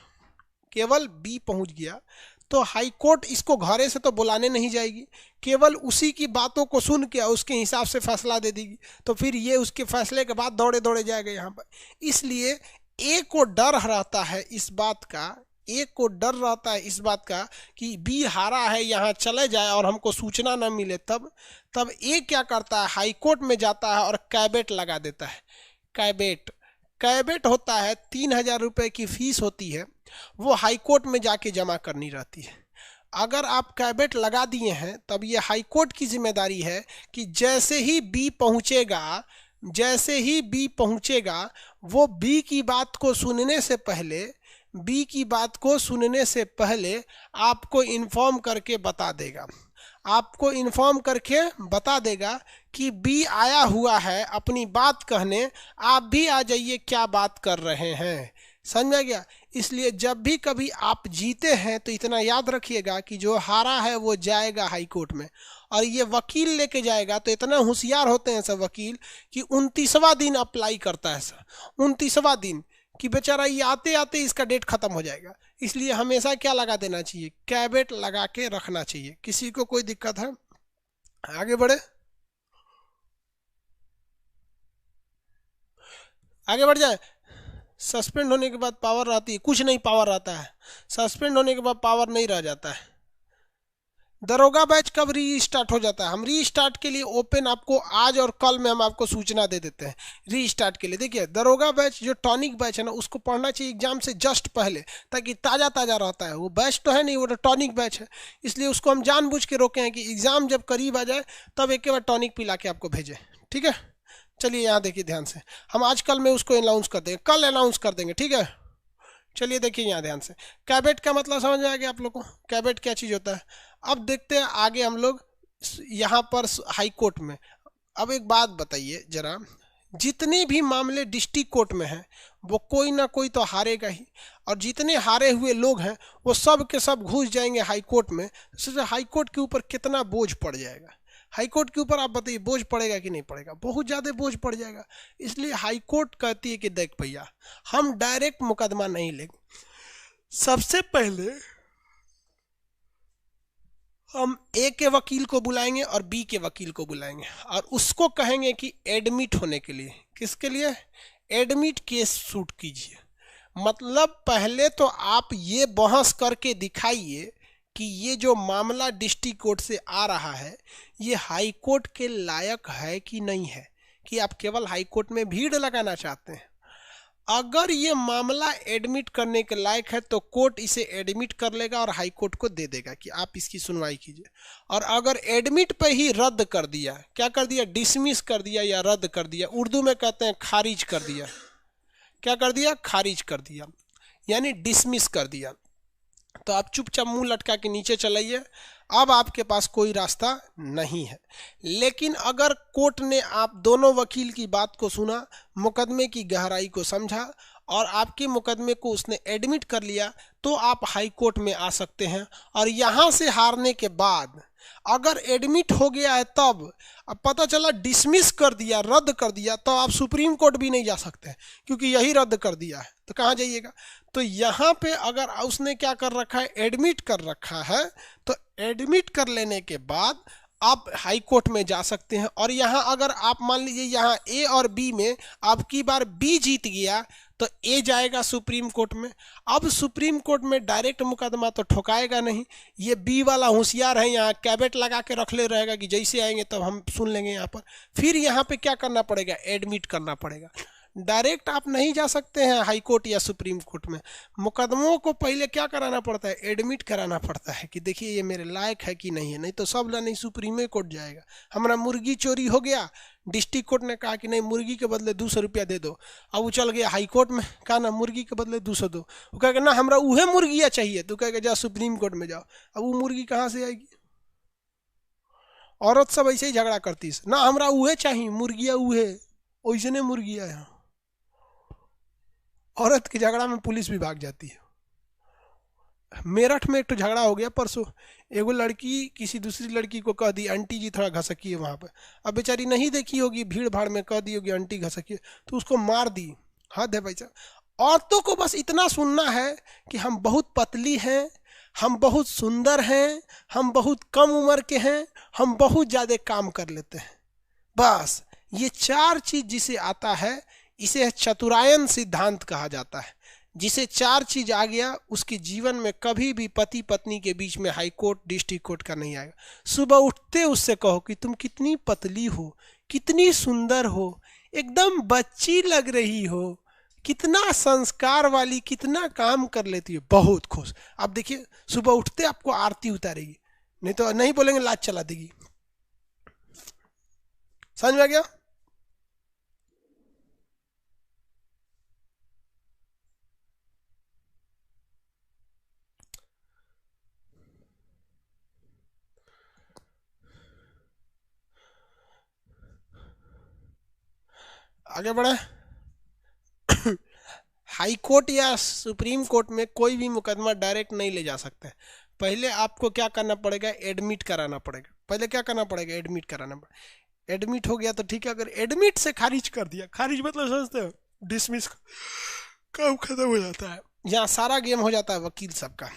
केवल बी पहुंच गया, तो हाई कोर्ट इसको घरे से तो बुलाने नहीं जाएगी, केवल उसी की बातों को सुन के उसके हिसाब से फैसला दे देगी। तो फिर ये उसके फैसले के बाद दौड़े दौड़े जाएगा यहाँ पर। इसलिए ए को डर रहता है इस बात का, ए को डर रहता है इस बात का कि बी हारा है, यहाँ चले जाए और हमको सूचना ना मिले। तब ए क्या करता है, हाई कोर्ट में जाता है और कैबेट लगा देता है। कैबेट होता है 3000 रुपये की फीस होती है, वो हाई कोर्ट में जाके जमा करनी रहती है। अगर आप कैवेट लगा दिए हैं तब ये हाई कोर्ट की जिम्मेदारी है कि जैसे ही बी पहुंचेगा वो बी की बात को सुनने से पहले आपको इन्फॉर्म करके बता देगा कि बी आया हुआ है अपनी बात कहने, आप भी आ जाइए, क्या बात कर रहे हैं। समझ में गया? इसलिए जब भी कभी आप जीते हैं तो इतना याद रखिएगा कि जो हारा है वो जाएगा हाई कोर्ट में, और ये वकील लेके जाएगा। तो इतना होशियार होते हैं सब वकील कि 29वां दिन अप्लाई करता है सर, 29वां दिन, कि बेचारा ये आते आते इसका डेट खत्म हो जाएगा। इसलिए हमेशा क्या लगा देना चाहिए? कैवेट लगा के रखना चाहिए। किसी को कोई दिक्कत है? आगे बढ़ जाए। सस्पेंड होने के बाद पावर रहती है? कुछ नहीं पावर रहता है, सस्पेंड होने के बाद पावर नहीं रह जाता है। दरोगा बैच कब रीस्टार्ट हो जाता है? हम रीस्टार्ट के लिए ओपन आपको आज और कल में हम आपको सूचना दे देते हैं रीस्टार्ट के लिए। देखिए दरोगा बैच जो टॉनिक बैच है ना, उसको पढ़ना चाहिए एग्जाम से जस्ट पहले, ताकि ताज़ा ताज़ा रहता है। वो बैच तो है नहीं, वो तो टॉनिक बैच है, इसलिए उसको हम जानबूझ के रोके हैं कि एग्जाम जब करीब आ जाए तब एक बार टॉनिक पिला के आपको भेजें। ठीक है, चलिए यहाँ देखिए ध्यान से, हम आज कल में उसको अनाउंस कर देंगे, कल अनाउंस कर देंगे। ठीक है, चलिए देखिए यहाँ ध्यान से, कैवेट का मतलब समझ में आ गया आप लोग को? कैवेट क्या चीज़ होता है? अब देखते हैं आगे हम लोग यहाँ पर हाई कोर्ट में। अब एक बात बताइए जरा, जितने भी मामले डिस्ट्रिक्ट कोर्ट में हैं वो कोई ना कोई तो हारेगा ही, और जितने हारे हुए लोग हैं वो सब के सब घुस जाएंगे हाई कोर्ट में। तो हाई कोर्ट के ऊपर कितना बोझ पड़ जाएगा? हाई कोर्ट के ऊपर आप बताइए बोझ पड़ेगा कि नहीं पड़ेगा? बहुत ज़्यादा बोझ पड़ जाएगा। इसलिए हाई कोर्ट कहती है कि देख भैया, हम डायरेक्ट मुकदमा नहीं लेंगे, सबसे पहले हम ए के वकील को बुलाएंगे और बी के वकील को बुलाएंगे, और उसको कहेंगे कि एडमिट होने के लिए। किसके लिए? एडमिट केस शूट कीजिए। मतलब पहले तो आप ये बहस करके दिखाइए कि ये जो मामला डिस्ट्रिक्ट कोर्ट से आ रहा है ये हाई कोर्ट के लायक है कि नहीं है, कि आप केवल हाई कोर्ट में भीड़ लगाना चाहते हैं। अगर ये मामला एडमिट करने के लायक है तो कोर्ट इसे एडमिट कर लेगा और हाई कोर्ट को दे देगा कि आप इसकी सुनवाई कीजिए। और अगर एडमिट पे ही रद्द कर दिया, क्या कर दिया? डिसमिस कर दिया या रद्द कर दिया, उर्दू में कहते हैं खारिज कर दिया। क्या कर दिया? खारिज कर दिया, यानी डिसमिस कर दिया। तो आप चुपचाप मुंह लटका के नीचे चलाइए, अब आपके पास कोई रास्ता नहीं है। लेकिन अगर कोर्ट ने आप दोनों वकील की बात को सुना, मुकदमे की गहराई को समझा और आपके मुकदमे को उसने एडमिट कर लिया, तो आप हाई कोर्ट में आ सकते हैं। और यहाँ से हारने के बाद अगर एडमिट हो गया है, तब अब पता चला डिसमिस कर दिया, रद्द कर दिया, तो आप सुप्रीम कोर्ट भी नहीं जा सकते, क्योंकि यही रद्द कर दिया है। तो कहाँ जाइएगा? तो यहाँ पे अगर उसने क्या कर रखा है? एडमिट कर रखा है, तो एडमिट कर लेने के बाद आप हाई कोर्ट में जा सकते हैं। और यहाँ अगर आप मान लीजिए यहाँ ए और बी में आपकी बार बी जीत गया, तो ए जाएगा सुप्रीम कोर्ट में। अब सुप्रीम कोर्ट में डायरेक्ट मुकदमा तो ठोकाएगा नहीं, ये बी वाला होशियार है, यहाँ कैवेट लगा के रख ले रहेगा कि जैसे आएंगे तब हम सुन लेंगे यहाँ पर। फिर यहाँ पे क्या करना पड़ेगा? एडमिट करना पड़ेगा। डायरेक्ट आप नहीं जा सकते हैं हाई कोर्ट या सुप्रीम कोर्ट में। मुकदमों को पहले क्या कराना पड़ता है? एडमिट कराना पड़ता है कि देखिए ये मेरे लायक है कि नहीं है, नहीं तो सब नहीं सुप्रीम कोर्ट जाएगा। हमारा मुर्गी चोरी हो गया, डिस्ट्रिक्ट कोर्ट ने कहा कि नहीं मुर्गी के बदले 200 रुपया दे दो। अब वो चल गया हाई कोर्ट में, कहा ना मुर्गी के बदले 200 दो। वो कहेगा ना हमरा उहे मुर्गिया चाहिए, तो कहेगा जा सुप्रीम कोर्ट में जाओ। अब वो मुर्गी कहाँ से आएगी? औरत सब ऐसे ही झगड़ा करती है ना, हमरा उहे चाहिए मुर्गिया, उहे वैसे नहीं मुर्गिया है। औरत के झगड़ा में पुलिस भी भाग जाती है। मेरठ में एक तो झगड़ा हो गया परसों, एगो लड़की किसी दूसरी लड़की को कह दी आंटी जी थोड़ा घसकी है वहाँ पे। अब बेचारी नहीं देखी होगी, भीड़ भाड़ में कह दी होगी आंटी घसकी, तो उसको मार दी। हद है भाई साहब। औरतों को बस इतना सुनना है कि हम बहुत पतली हैं, हम बहुत सुंदर हैं, हम बहुत कम उम्र के हैं, हम बहुत ज़्यादा काम कर लेते हैं। बस ये 4 चीज़ जिसे आता है इसे चतुरायन सिद्धांत कहा जाता है। जिसे 4 चीज आ गया उसके जीवन में कभी भी पति पत्नी के बीच में हाई कोर्ट डिस्ट्रिक्ट कोर्ट का नहीं आएगा। सुबह उठते उससे कहो कि तुम कितनी पतली हो, कितनी सुंदर हो, एकदम बच्ची लग रही हो, कितना संस्कार वाली, कितना काम कर लेती है, बहुत खुश। अब देखिए सुबह उठते आपको आरती उतारेगी, नहीं तो नहीं बोलेंगे लाज चला देगी। समझ में आ गया? आगे बढ़े। हाई कोर्ट या सुप्रीम कोर्ट में कोई भी मुकदमा डायरेक्ट नहीं ले जा सकते। पहले आपको क्या करना पड़ेगा, एडमिट कराना पड़ेगा। पहले क्या करना पड़ेगा, एडमिट कराना पड़ेगा। एडमिट हो गया तो ठीक है, अगर एडमिट से खारिज कर दिया, खारिज मतलब समझते हो, डिसमिस, काम खत्म हो जाता है। यहाँ सारा गेम हो जाता है वकील सबका।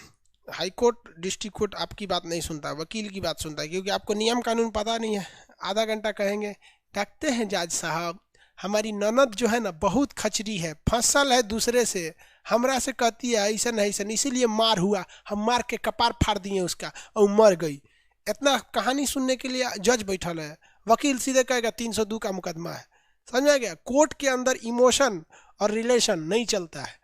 हाई कोर्ट डिस्ट्रिक्ट कोर्ट आपकी बात नहीं सुनता है, वकील की बात सुनता है, क्योंकि आपको नियम कानून पता नहीं है। आधा घंटा कहेंगे, देखते हैं जज साहब, हमारी ननद जो है ना बहुत खचरी है, फसल है दूसरे से, हमरा से कहती है ऐसा नहीं ऐसा, इसीलिए मार हुआ, हम मार के कपार फाड़ दिए उसका और मर गई। इतना कहानी सुनने के लिए जज बैठल है, वकील सीधे कहेगा 302 का मुकदमा है। समझ में आ गया? कोर्ट के अंदर इमोशन और रिलेशन नहीं चलता है।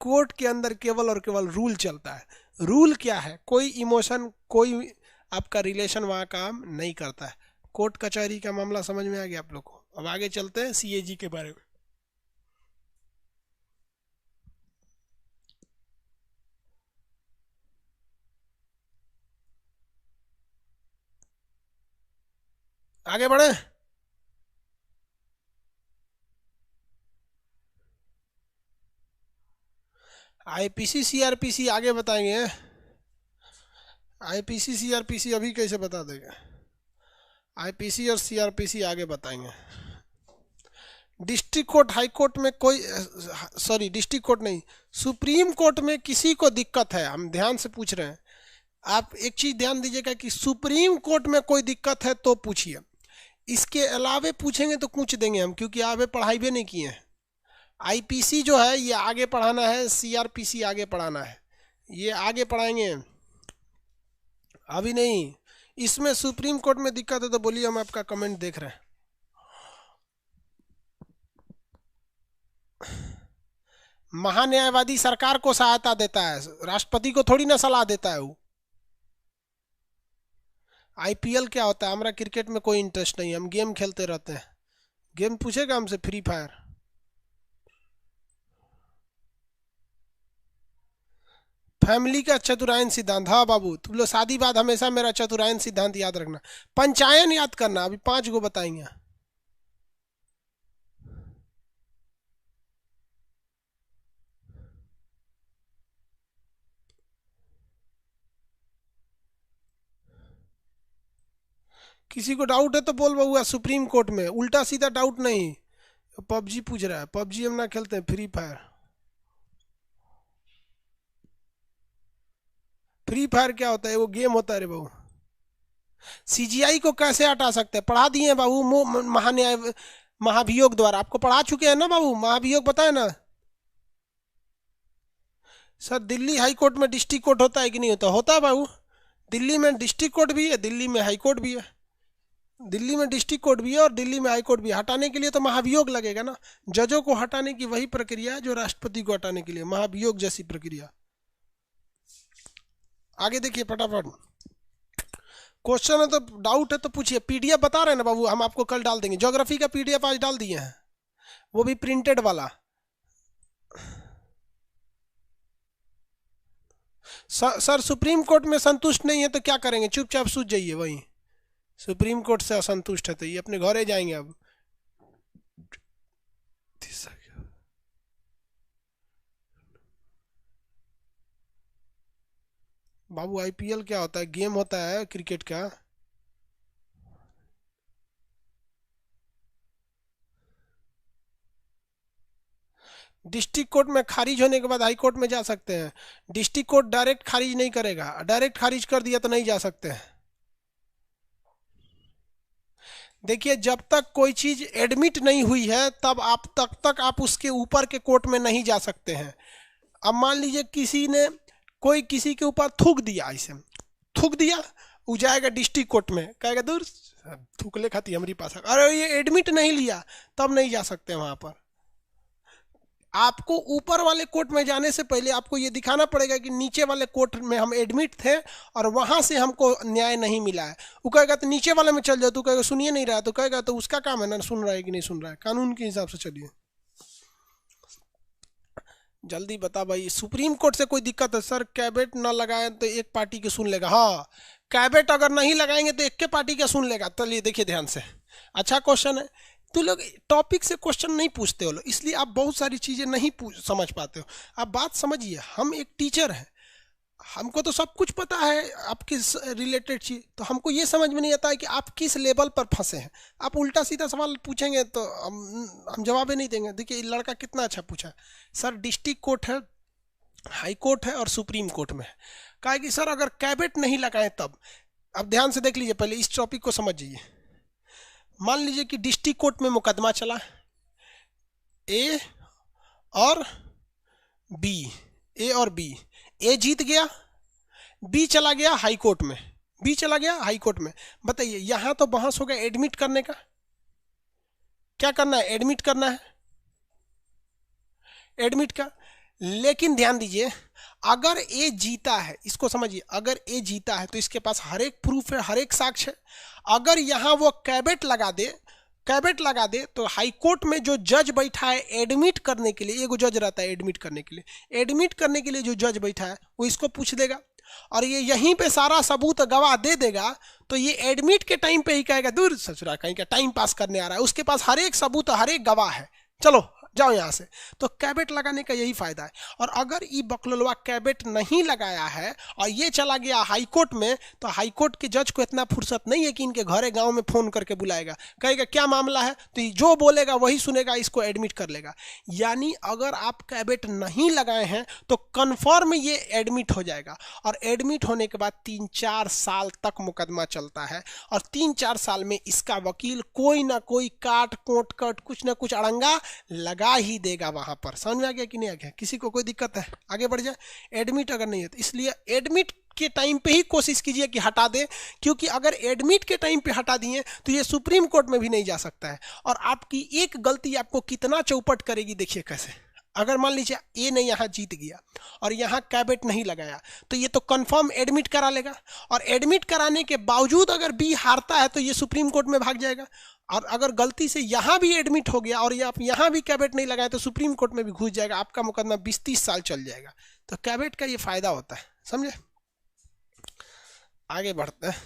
कोर्ट के अंदर केवल और केवल रूल चलता है। रूल क्या है? कोई इमोशन, कोई आपका रिलेशन वहाँ काम नहीं करता है। कोर्ट कचहरी का मामला समझ में आ गया आप लोग को? अब आगे चलते हैं सीएजी के बारे में। आगे बढ़े। आईपीसी सीआरपीसी आगे बताएंगे। आईपीसी सीआरपीसी अभी कैसे बता देंगे? आईपीसी और सीआरपीसी आगे बताएंगे। डिस्ट्रिक्ट कोर्ट, हाई कोर्ट में कोई, सॉरी डिस्ट्रिक्ट कोर्ट नहीं, सुप्रीम कोर्ट में किसी को दिक्कत है, हम ध्यान से पूछ रहे हैं। आप एक चीज ध्यान दीजिएगा कि सुप्रीम कोर्ट में कोई दिक्कत है तो पूछिए, इसके अलावे पूछेंगे तो पूछ देंगे हम, क्योंकि आगे पढ़ाई भी नहीं किए हैं। आईपीसी जो है ये आगे पढ़ाना है, सीआरपीसी आगे पढ़ाना है, ये आगे पढ़ाएंगे, अभी नहीं। इसमें सुप्रीम कोर्ट में दिक्कत है तो बोलिए, हम आपका कमेंट देख रहे हैं। महान्यायवादी सरकार को सहायता देता है, राष्ट्रपति को थोड़ी ना सलाह देता है वो। आईपीएल क्या होता है? हमारा क्रिकेट में कोई इंटरेस्ट नहीं है, हम गेम खेलते रहते हैं। गेम पूछेगा हमसे, फ्री फायर। फैमिली का चतुरायन सिद्धांत, हाँ बाबू तुम लोग शादी बाद हमेशा मेरा चतुरायन सिद्धांत याद रखना। पंचायन याद करना, अभी 5 गो बताएंगे। किसी को डाउट है तो बोल बउआ, सुप्रीम कोर्ट में उल्टा सीधा डाउट नहीं। पबजी पूछ रहा है, पबजी हम ना खेलते हैं, फ्री फायर। फ्री फायर क्या होता है? वो गेम होता है रे बाबू। सीजीआई को कैसे हटा सकते हैं? पढ़ा दिए बाबू, महान्याय, महाभियोग द्वारा आपको पढ़ा चुके हैं ना बाबू, महाभियोग पता है ना? सर दिल्ली हाई कोर्ट में डिस्ट्रिक्ट कोर्ट होता है कि नहीं होता? होता है बाबू। दिल्ली में डिस्ट्रिक्ट कोर्ट भी है, दिल्ली में हाई कोर्ट भी है। दिल्ली में डिस्ट्रिक्ट कोर्ट भी है और दिल्ली में हाई कोर्ट भी है। हटाने के लिए तो महाभियोग लगेगा ना। जजों को हटाने की वही प्रक्रिया है जो राष्ट्रपति को हटाने के लिए, महाभियोग जैसी प्रक्रिया। आगे देखिए फटाफट। क्वेश्चन है तो डाउट है तो पूछिए। पीडीएफ बता रहे हैं ना बाबू, हम आपको कल डाल देंगे। ज्योग्राफी का पीडीएफ आज डाल दिए हैं, वो भी प्रिंटेड वाला। सर सुप्रीम कोर्ट में संतुष्ट नहीं है तो क्या करेंगे? चुपचाप सूझ जाइए वहीं। सुप्रीम कोर्ट से असंतुष्ट है तो ये अपने घरे जाएंगे अब। बाबू आईपीएल क्या होता है? गेम होता है क्रिकेट का। डिस्ट्रिक्ट कोर्ट में खारिज होने के बाद हाई कोर्ट में जा सकते हैं। डिस्ट्रिक्ट कोर्ट डायरेक्ट खारिज नहीं करेगा, डायरेक्ट खारिज कर दिया तो नहीं जा सकते हैं। देखिए जब तक कोई चीज एडमिट नहीं हुई है तब तक आप उसके ऊपर के कोर्ट में नहीं जा सकते हैं। अब मान लीजिए किसी ने, कोई किसी के ऊपर थूक दिया, ऐसे थूक दिया, वो जाएगा डिस्ट्रिक्ट कोर्ट में, कहेगा दूर थूकले खाती हमारी पास, अरे ये एडमिट नहीं लिया, तब नहीं जा सकते वहां पर। आपको ऊपर वाले कोर्ट में जाने से पहले आपको ये दिखाना पड़ेगा कि नीचे वाले कोर्ट में हम एडमिट थे और वहां से हमको न्याय नहीं मिला है। वो कहेगा तो नीचे वाले में चल जाओ, तो कहेगा सुनिए नहीं रहा, तो कहेगा तो उसका काम है ना सुन रहा है कि नहीं सुन रहा है, कानून के हिसाब से चलिए। जल्दी बता भाई, सुप्रीम कोर्ट से कोई दिक्कत है? सर कैबिनेट ना लगाए तो एक पार्टी के सुन लेगा। हाँ, कैबिनेट अगर नहीं लगाएंगे तो एक के पार्टी का सुन लेगा। चलिए देखिए ध्यान से, अच्छा क्वेश्चन है। तो लोग टॉपिक से क्वेश्चन नहीं पूछते हो लोग, इसलिए आप बहुत सारी चीजें नहीं समझ पाते हो। आप बात समझिए, हम एक टीचर हैं, हमको तो सब कुछ पता है आप किस रिलेटेड चीज, तो हमको ये समझ में नहीं आता है कि आप किस लेवल पर फंसे हैं। आप उल्टा सीधा सवाल पूछेंगे तो हम जवाब ही नहीं देंगे। देखिए लड़का कितना अच्छा पूछा, सर डिस्ट्रिक्ट कोर्ट है, हाई कोर्ट है और सुप्रीम कोर्ट में है। कहा कि सर अगर कैबिनेट नहीं लगाए तब। अब ध्यान से देख लीजिए, पहले इस टॉपिक को समझिए। मान लीजिए कि डिस्ट्रिक्ट कोर्ट में मुकदमा चला, ए और बी, ए और बी, ए जीत गया, बी चला गया हाई कोर्ट में, बी चला गया हाई कोर्ट में। बताइए यहां तो बहस हो गया एडमिट करने का, क्या करना है? एडमिट करना है, एडमिट का। लेकिन ध्यान दीजिए, अगर ए जीता है, इसको समझिए, अगर ए जीता है तो इसके पास हर एक प्रूफ है, हर एक साक्ष्य है। अगर यहां वो कैबिनेट लगा दे, कैबिनेट लगा दे, तो हाई कोर्ट में जो जज बैठा है एडमिट करने के लिए, एगो जज रहता है एडमिट करने के लिए, एडमिट करने के लिए जो जज बैठा है वो इसको पूछ देगा और ये यहीं पे सारा सबूत गवाह दे देगा। तो ये एडमिट के टाइम पे ही कहेगा दूर ससुरा कहीं का टाइम पास करने आ रहा है, उसके पास हर एक सबूत, हर एक गवाह है, चलो जाओ यहां से। तो कैबिनेट लगाने का यही फायदा है। और अगर ये बकलोलवा कैबिनेट नहीं लगाया है और ये चला गया हाई कोर्ट में, तो हाई कोर्ट के जज को इतना फुर्सत नहीं है कि इनके घरे गांव में फोन करके बुलाएगा, कहेगा क्या मामला है, तो ये जो बोलेगा वही सुनेगा, इसको एडमिट कर लेगा। यानी अगर आप कैबिनेट नहीं लगाए हैं तो कन्फर्म ये एडमिट हो जाएगा, और एडमिट होने के बाद 3-4 साल तक मुकदमा चलता है, और 3-4 साल में इसका वकील कोई ना कोई काट कोट कट कुछ ना कुछ अड़ंगा लगा ही देगा वहां पर। समझ में आ गया कि नहीं आ गया? किसी को कोई दिक्कत है? आगे बढ़ जाए। एडमिट अगर नहीं है तो इसलिए एडमिट के टाइम पे ही कोशिश कीजिए कि हटा दे, क्योंकि अगर एडमिट के टाइम पे हटा दिए तो ये सुप्रीम कोर्ट में भी नहीं जा सकता है। और आपकी एक गलती आपको कितना चौपट करेगी, देखिए कैसे। अगर मान लीजिए ए ने यहाँ जीत गया और यहाँ कैबिनेट नहीं लगाया, तो ये तो कंफर्म एडमिट करा लेगा, और एडमिट कराने के बावजूद अगर बी हारता है तो ये सुप्रीम कोर्ट में भाग जाएगा। और अगर गलती से यहाँ भी एडमिट हो गया और ये आप यहाँ भी कैबिनेट नहीं लगाए तो सुप्रीम कोर्ट में भी घुस जाएगा, आपका मुकदमा 20-30 साल चल जाएगा। तो कैबिनेट का ये फायदा होता है, समझे? आगे बढ़ते हैं।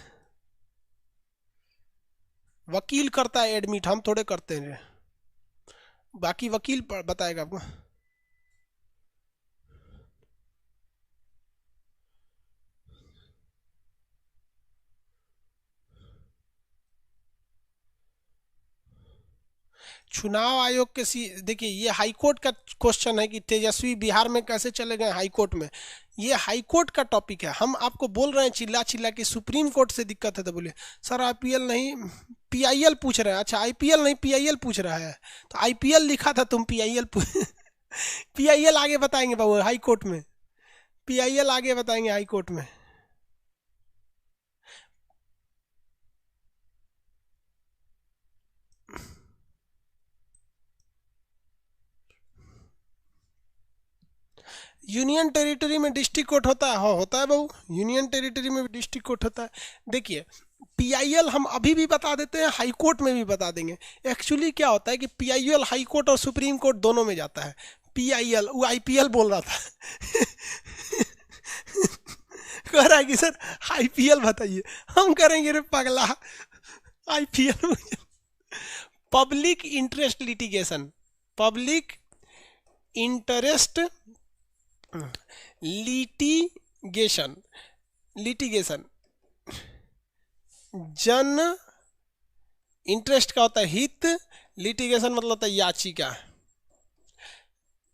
वकील करता है एडमिट, हम थोड़े करते हैं, बाकी वकील बताएगा आपको। चुनाव आयोग के देखिए ये हाई कोर्ट का क्वेश्चन है कि तेजस्वी बिहार में कैसे चले गए हाई कोर्ट में। ये हाई कोर्ट का टॉपिक है, हम आपको बोल रहे हैं चिल्ला चिल्ला कि सुप्रीम कोर्ट से दिक्कत है, तो बोले सर आईपीएल नहीं पीआईएल पूछ रहे हैं। अच्छा आईपीएल नहीं पीआईएल पूछ रहा है, तो आईपीएल लिखा था तुम पीआईएल पीआईएल आगे बताएंगे बाबू हाई कोर्ट में, पीआईएल आगे बताएंगे हाई कोर्ट में। यूनियन टेरिटरी में डिस्ट्रिक्ट कोर्ट होता है? हाँ होता है बहू, यूनियन टेरिटरी में भी डिस्ट्रिक्ट कोर्ट होता है। देखिए पीआईएल हम अभी भी बता देते हैं, हाई कोर्ट में भी बता देंगे। एक्चुअली क्या होता है कि पीआईएल हाई कोर्ट और सुप्रीम कोर्ट दोनों में जाता है। पीआईएल वो आईपीएल बोल रहा था कह रहा है कि सर आईपीएल बताइए, हम करेंगे रे पगला IPL public interest litigation, public interest litigation, litigation जन इंटरेस्ट का होता है हित, लिटिगेशन मतलब होता है याचिका।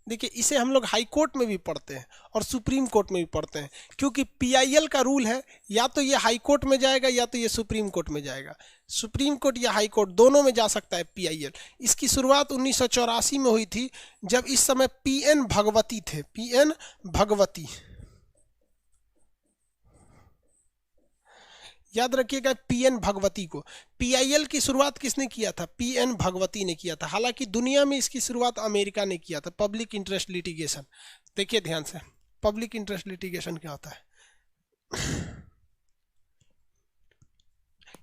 देखिए इसे हम लोग हाई कोर्ट में भी पढ़ते हैं और सुप्रीम कोर्ट में भी पढ़ते हैं, क्योंकि पीआईएल का रूल है या तो ये हाई कोर्ट में जाएगा या तो ये सुप्रीम कोर्ट में जाएगा। सुप्रीम कोर्ट या हाई कोर्ट दोनों में जा सकता है पीआईएल। इसकी शुरुआत 1984 में हुई थी, जब इस समय पीएन भगवती थे, पीएन भगवती। याद रखिएगा पीएन भगवती को। पीआईएल की शुरुआत किसने किया था? पीएन भगवती ने किया था। हालांकि दुनिया में इसकी शुरुआत अमेरिका ने किया था, पब्लिक इंटरेस्ट लिटिगेशन। देखिए ध्यान से, पब्लिक इंटरेस्ट लिटिगेशन क्या होता है।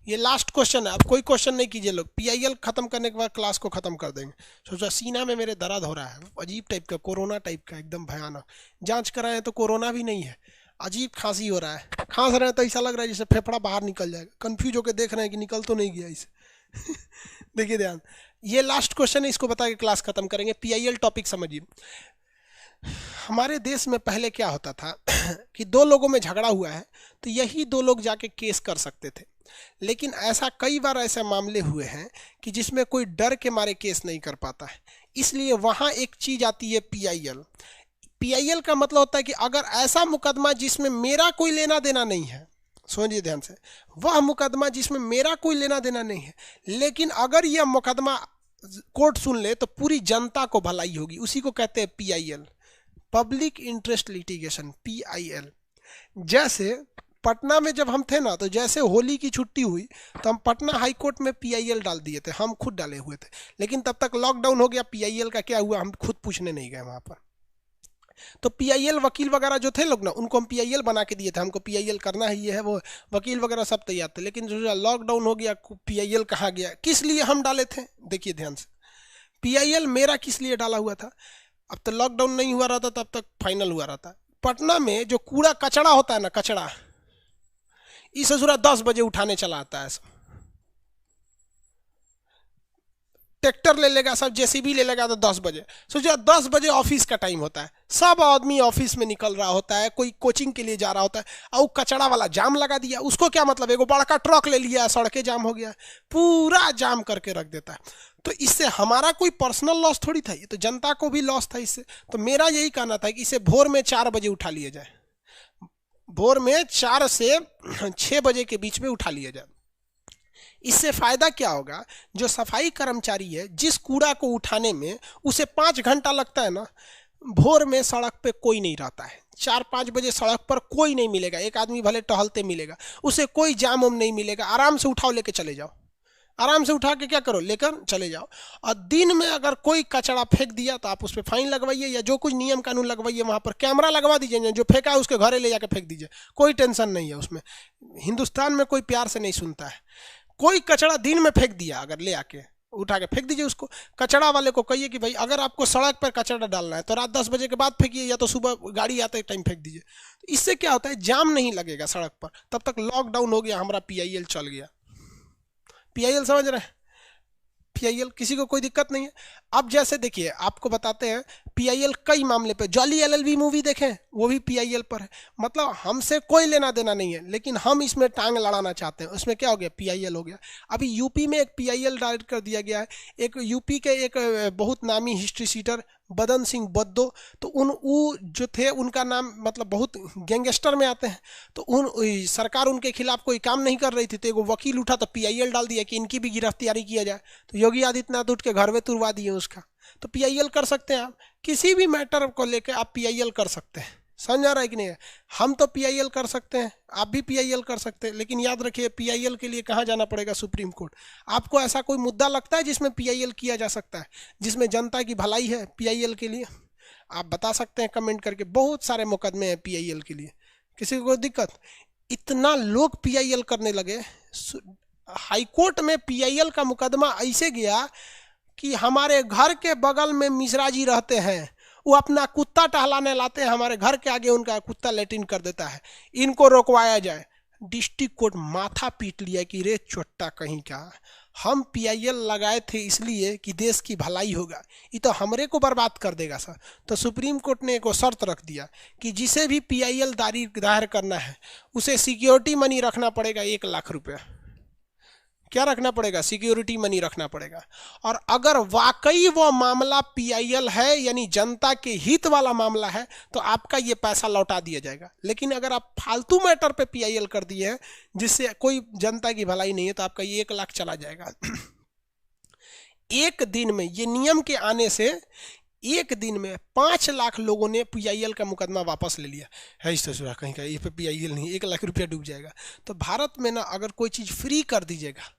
ये लास्ट क्वेश्चन है, अब कोई क्वेश्चन नहीं कीजिए लोग, पीआईएल खत्म करने के बाद क्लास को खत्म कर देंगे। सोचा सीना में मेरे दर्द हो रहा है, अजीब टाइप का, कोरोना टाइप का, एकदम भयानक। जांच कराए तो कोरोना भी नहीं है, अजीब खांसी हो रहा है, खांस रहे हैं तो ऐसा लग रहा है जैसे फेफड़ा बाहर निकल जाएगा। कंफ्यूज होकर देख रहे हैं कि निकल तो नहीं गया इसे। देखिए ध्यान, ये लास्ट क्वेश्चन है, इसको बता के क्लास खत्म करेंगे। पीआईएल टॉपिक समझिए। हमारे देश में पहले क्या होता था कि दो लोगों में झगड़ा हुआ है तो यही दो लोग जाके केस कर सकते थे, लेकिन ऐसा कई बार ऐसे मामले हुए हैं कि जिसमें कोई डर के मारे केस नहीं कर पाता है, इसलिए वहां एक चीज आती है पीआईएल। पीआईएल का मतलब होता है कि अगर ऐसा मुकदमा जिसमें मेरा कोई लेना देना नहीं है, समझिए ध्यान से, वह मुकदमा जिसमें मेरा कोई लेना देना नहीं है, लेकिन अगर यह मुकदमा कोर्ट सुन ले तो पूरी जनता को भलाई होगी, उसी को कहते हैं PIL, public interest litigation, PIL. जैसे पटना में जब हम थे ना, तो जैसे होली की छुट्टी हुई तो हम पटना हाई कोर्ट में पीआईएल डाल दिए थे, हम खुद डाले हुए थे, लेकिन तब तक लॉकडाउन हो गया, पीआईएल का क्या हुआ हम खुद पूछने नहीं गए वहां पर। तो पीआईएल वकील वगैरह जो थे लोग ना, उनको हम पीआईएल बना के दिए थे, हमको पीआईएल करना ही है, वो वकील वगैरह सब तैयार थे, लेकिन जो लॉकडाउन हो गया पीआईएल कहाँ गया। किस लिए हम डाले थे, देखिए ध्यान से, पीआईएल मेरा किस लिए डाला हुआ था, अब तो लॉकडाउन नहीं हुआ रहता तब तक फाइनल हुआ रहता। पटना में जो कूड़ा कचड़ा होता है ना, कचड़ा, इसे सूरा 10 बजे उठाने चला आता है, ट्रैक्टर ले लेगा सब, जेसीबी ले लेगा तो 10 बजे। सोचो 10 बजे ऑफिस का टाइम होता है, सब आदमी ऑफिस में निकल रहा होता है, कोई कोचिंग के लिए जा रहा होता है, और कचड़ा वाला जाम लगा दिया। उसको क्या मतलब, एगो बड़का ट्रक ले लिया, सड़कें जाम हो गया, पूरा जाम करके रख देता है। तो इससे हमारा कोई पर्सनल लॉस थोड़ी था, ये तो जनता को भी लॉस था इससे। तो मेरा यही कहना था कि इसे भोर में 4 बजे उठा लिया जाए, भोर में 4 से 6 बजे के बीच में उठा लिया जाए। इससे फायदा क्या होगा, जो सफाई कर्मचारी है, जिस कूड़ा को उठाने में उसे 5 घंटा लगता है ना, भोर में सड़क पे कोई नहीं रहता है, 4-5 बजे सड़क पर कोई नहीं मिलेगा, एक आदमी भले टहलते मिलेगा, उसे कोई जाम उम नहीं मिलेगा, आराम से उठाओ लेके चले जाओ, आराम से उठा के क्या करो, लेकर चले जाओ। और दिन में अगर कोई कचरा फेंक दिया तो आप उस पर फाइन लगवाइए, या जो कुछ नियम कानून लगवाइए, वहाँ पर कैमरा लगवा दीजिए, जो फेंका है उसके घरे ले जाकर फेंक दीजिए, कोई टेंशन नहीं है उसमें। हिंदुस्तान में कोई प्यार से नहीं सुनता है। कोई कचरा दिन में फेंक दिया, अगर ले आके उठा के फेंक दीजिए उसको। कचरा वाले को कहिए कि भाई अगर आपको सड़क पर कचरा डालना है तो रात 10 बजे के बाद फेंकिए, या तो सुबह गाड़ी आते टाइम फेंक दीजिए। इससे क्या होता है, जाम नहीं लगेगा सड़क पर। तब तक लॉकडाउन हो गया, हमारा पीआईएल चल गया। पीआईएल समझ रहे हैं, पीआईएल किसी को कोई दिक्कत नहीं है। अब जैसे देखिए आपको बताते हैं, पीआईएल कई मामले पे, जॉली एलएलबी मूवी देखें, वो भी पीआईएल पर है। मतलब हमसे कोई लेना देना नहीं है, लेकिन हम इसमें टांग लड़ाना चाहते हैं, उसमें क्या हो गया, पीआईएल हो गया। अभी यूपी में एक पीआईएल डायरेक्ट कर दिया गया है, एक यूपी के एक बहुत नामी हिस्ट्री सीटर बदन सिंह बद्दो, तो वो जो थे उनका नाम मतलब बहुत गैंगस्टर में आते हैं, तो सरकार उनके खिलाफ कोई काम नहीं कर रही थी, तो एक वकील उठा तो पीआईएल डाल दिया कि इनकी भी गिरफ्तारी किया जाए। तो योगी आदित्यनाथ उठ के घर में तुड़वा दिए उसका। तो पीआईएल कर सकते हैं आप, किसी भी मैटर को लेकर आप पीआईएल कर सकते हैं। समझ आ रहा है कि नहीं? हम तो पीआईएल कर सकते हैं, आप भी पीआईएल कर सकते हैं, लेकिन याद रखिए पीआईएल के लिए कहाँ जाना पड़ेगा, सुप्रीम कोर्ट। आपको ऐसा कोई मुद्दा लगता है जिसमें पीआईएल किया जा सकता है, जिसमें जनता की भलाई है पीआईएल के लिए? आप बता सकते हैं कमेंट करके। बहुत सारे मुकदमे हैं पीआईएल के लिए, किसी को कोई दिक्कत? इतना लोग पीआईएल करने लगे, हाईकोर्ट में पीआईएल का मुकदमा ऐसे गया कि हमारे घर के बगल में मिश्रा जी रहते हैं, वो अपना कुत्ता टहलाने लाते हैं, हमारे घर के आगे उनका कुत्ता लेटिन कर देता है, इनको रोकवाया जाए। डिस्ट्रिक्ट कोर्ट माथा पीट लिया कि रे चोट्टा कहीं का, हम पीआईएल लगाए थे इसलिए कि देश की भलाई होगा, ये तो हमरे को बर्बाद कर देगा सर। तो सुप्रीम कोर्ट ने एक शर्त रख दिया कि जिसे भी पीआईएल दायर करना है उसे सिक्योरिटी मनी रखना पड़ेगा, 1 लाख रुपया। क्या रखना पड़ेगा? सिक्योरिटी मनी रखना पड़ेगा। और अगर वाकई वो मामला पीआईएल है, यानी जनता के हित वाला मामला है, तो आपका ये पैसा लौटा दिया जाएगा। लेकिन अगर आप फालतू मैटर पे पीआईएल कर दिए हैं जिससे कोई जनता की भलाई नहीं है, तो आपका ये 1 लाख चला जाएगा। एक दिन में, ये नियम के आने से एक दिन में 5 लाख लोगों ने पीआईएल का मुकदमा वापस ले लिया है। इस तरह कहीं का ये पे पीआईएल नहीं, 1 लाख रुपया डूब जाएगा। तो भारत में ना अगर कोई चीज़ फ्री कर दीजिएगा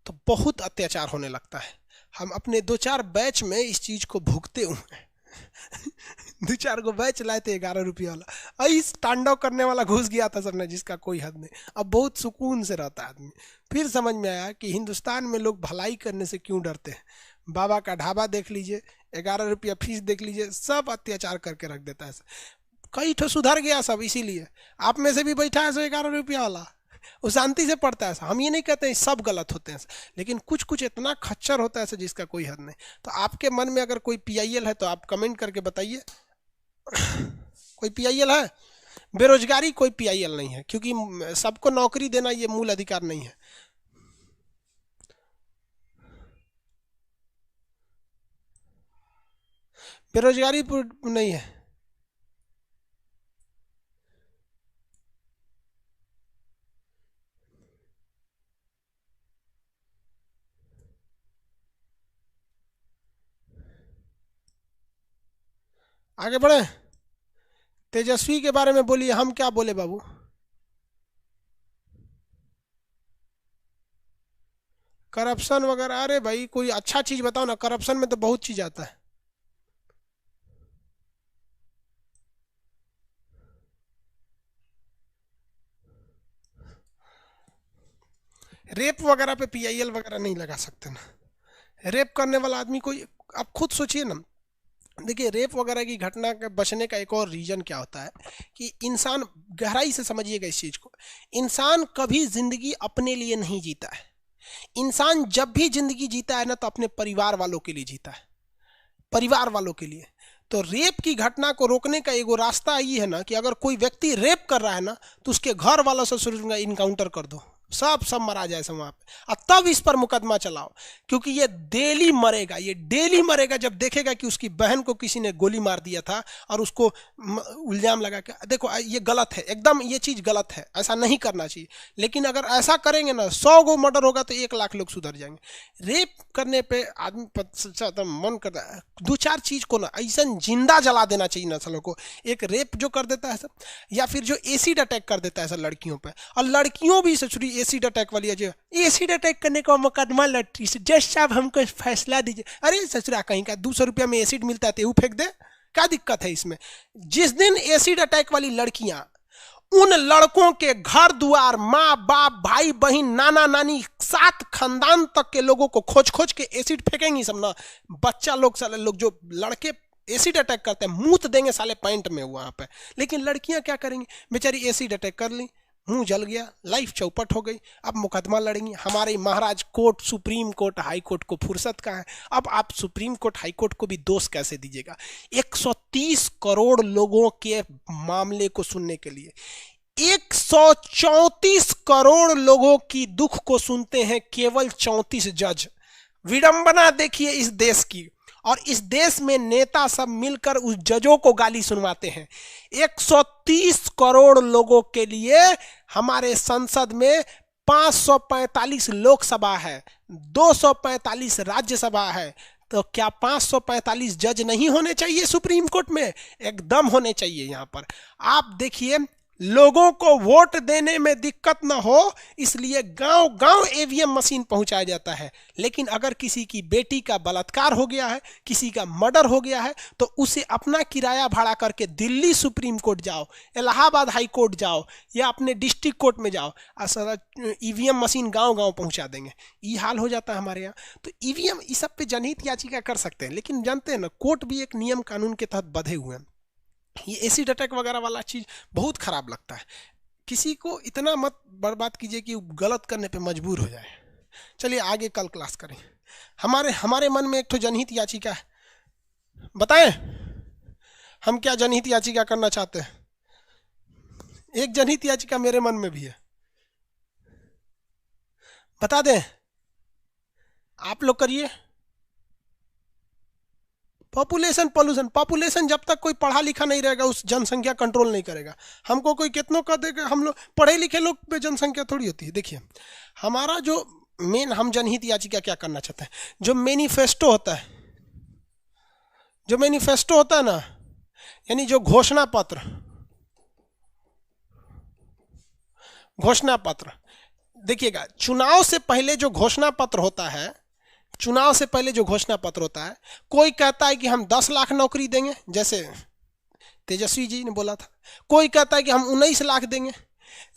तो बहुत अत्याचार होने लगता है। हम अपने 2-4 बैच में इस चीज़ को भुगते हुए हैं। 2-4 को बैच लाए थे 11 रुपये वाला, इस तांडव करने वाला घुस गया था सबने, जिसका कोई हद नहीं। अब बहुत सुकून से रहता है आदमी। फिर समझ में आया कि हिंदुस्तान में लोग भलाई करने से क्यों डरते हैं। बाबा का ढाबा देख लीजिए, 11 रुपया फीस देख लीजिए, सब अत्याचार करके रख देता है। कई ठो सुधर गया सब, इसीलिए आप में से भी बैठा है 11 रुपया वाला, वो शांति से पढ़ता है। हम ये नहीं कहते हैं सब गलत होते हैं, लेकिन कुछ कुछ इतना खच्चर होता है जिसका कोई हद नहीं। तो आपके मन में अगर कोई पीआईएल है तो आप कमेंट करके बताइए। कोई पीआईएल है? बेरोजगारी कोई पीआईएल नहीं है, क्योंकि सबको नौकरी देना ये मूल अधिकार नहीं है। बेरोजगारी नहीं है। आगे बढ़े, तेजस्वी के बारे में बोलिए। हम क्या बोले बाबू? करप्शन वगैरह, अरे भाई कोई अच्छा चीज बताओ ना। करप्शन में तो बहुत चीज आता है। रेप वगैरह पे पीआईएल वगैरह नहीं लगा सकते ना। रेप करने वाला आदमी कोई, आप खुद सोचिए ना। देखिए, रेप वगैरह की घटना के बचने का एक और रीजन क्या होता है कि इंसान, गहराई से समझिएगा इस चीज को, इंसान कभी जिंदगी अपने लिए नहीं जीता है। इंसान जब भी जिंदगी जीता है ना तो अपने परिवार वालों के लिए जीता है, परिवार वालों के लिए। तो रेप की घटना को रोकने का एगो रास्ता ये है ना कि अगर कोई व्यक्ति रेप कर रहा है ना तो उसके घर वालों से शुरू इनकाउंटर कर दो, सब मरा जाए सब वहां पे, और तब इस पर मुकदमा चलाओ। क्योंकि ये डेली मरेगा, ये डेली मरेगा जब देखेगा कि उसकी बहन को किसी ने गोली मार दिया था और उसको इल्जाम लगा के। देखो ये गलत है एकदम, ये चीज गलत है, ऐसा नहीं करना चाहिए। लेकिन अगर ऐसा करेंगे ना, 100 गो मर्डर होगा तो 1 लाख लोग सुधर जाएंगे। रेप करने पे आदमी मन करता है 2-4 चीज को ना ऐसा जिंदा जला देना चाहिए नस्लों को। एक रेप जो कर देता है सर, या फिर जो एसिड अटैक कर देता है सर लड़कियों पे, और लड़कियों भी ससुरी एसिड अटैक वाली है, जो एसिड अटैक करने का मुकदमा लड़की से, जज साहब हमको फैसला दीजिए। अरे ससुरा कहीं का 200 रुपया में एसिड मिलता है तो फेंक दे, क्या दिक्कत है इसमें? जिस दिन एसिड अटैक वाली लड़कियां उन लड़कों के घर द्वार, माँ बाप, भाई बहन, नाना नानी, 7 खानदान तक के लोगों को खोज खोज के एसिड फेंकेंगी सब ना, बच्चा लोग, साले लोग जो लड़के एसिड अटैक करते हैं मूत देंगे साले पैंट में वहां पे। लेकिन लड़कियां क्या करेंगी बेचारी, एसिड अटैक कर ली, मुंह जल गया, लाइफ चौपट हो गई, अब मुकदमा लड़ेंगी। हमारे महाराज court, supreme court, high court को फुर्सत का है। अब आप सुप्रीम कोर्ट, हाई कोर्ट को भी दोष कैसे दीजिएगा? 130 करोड़ लोगों के मामले को सुनने के लिए 134 करोड़ लोगों की दुख को सुनते हैं केवल 34 जज। विडंबना देखिए इस देश की। और इस देश में नेता सब मिलकर उस जजों को गाली सुनवाते हैं। 130 करोड़ लोगों के लिए हमारे संसद में 545 लोकसभा है, 245 राज्यसभा है। तो क्या 545 जज नहीं होने चाहिए सुप्रीम कोर्ट में? एकदम होने चाहिए। यहां पर आप देखिए, लोगों को वोट देने में दिक्कत ना हो इसलिए गांव गांव ईवीएम मशीन पहुंचाया जाता है। लेकिन अगर किसी की बेटी का बलात्कार हो गया है, किसी का मर्डर हो गया है, तो उसे अपना किराया भाड़ा करके दिल्ली सुप्रीम कोर्ट जाओ, इलाहाबाद हाई कोर्ट जाओ, या अपने डिस्ट्रिक्ट कोर्ट में जाओ, ईवीएम मशीन गांव गांव पहुंचा देंगे। ये हाल हो जाता है हमारे यहाँ। तो ईवीएम इस सब पे जनहित याचिका कर सकते हैं, लेकिन जानते हैं ना, कोर्ट भी एक नियम कानून के तहत बंधे हुए हैं। ये एसिड अटैक वगैरह वाला चीज बहुत खराब लगता है। किसी को इतना मत बर्बाद कीजिए कि गलत करने पे मजबूर हो जाए। चलिए आगे कल क्लास करें। हमारे मन में एक तो जनहित याचिका है, बताएं हम क्या जनहित याचिका करना चाहते हैं। एक जनहित याचिका मेरे मन में भी है, बता दें? आप लोग करिए। पॉपुलेशन पॉल्यूशन, पॉपुलेशन जब तक कोई पढ़ा लिखा नहीं रहेगा उस जनसंख्या कंट्रोल नहीं करेगा। हमको कोई कितनों का देगा, हम लोग पढ़े लिखे लोग पे जनसंख्या थोड़ी होती है। देखिए हमारा जो मेन, हम जनहित याचिका क्या करना चाहते हैं, जो मैनिफेस्टो होता है, जो मैनिफेस्टो होता है ना, यानी जो घोषणा पत्र, घोषणा पत्र देखिएगा, चुनाव से पहले जो घोषणा पत्र होता है, चुनाव से पहले जो घोषणा पत्र होता है, कोई कहता है कि हम 10 लाख नौकरी देंगे, जैसे तेजस्वी जी ने बोला था, कोई कहता है कि हम 19 लाख देंगे,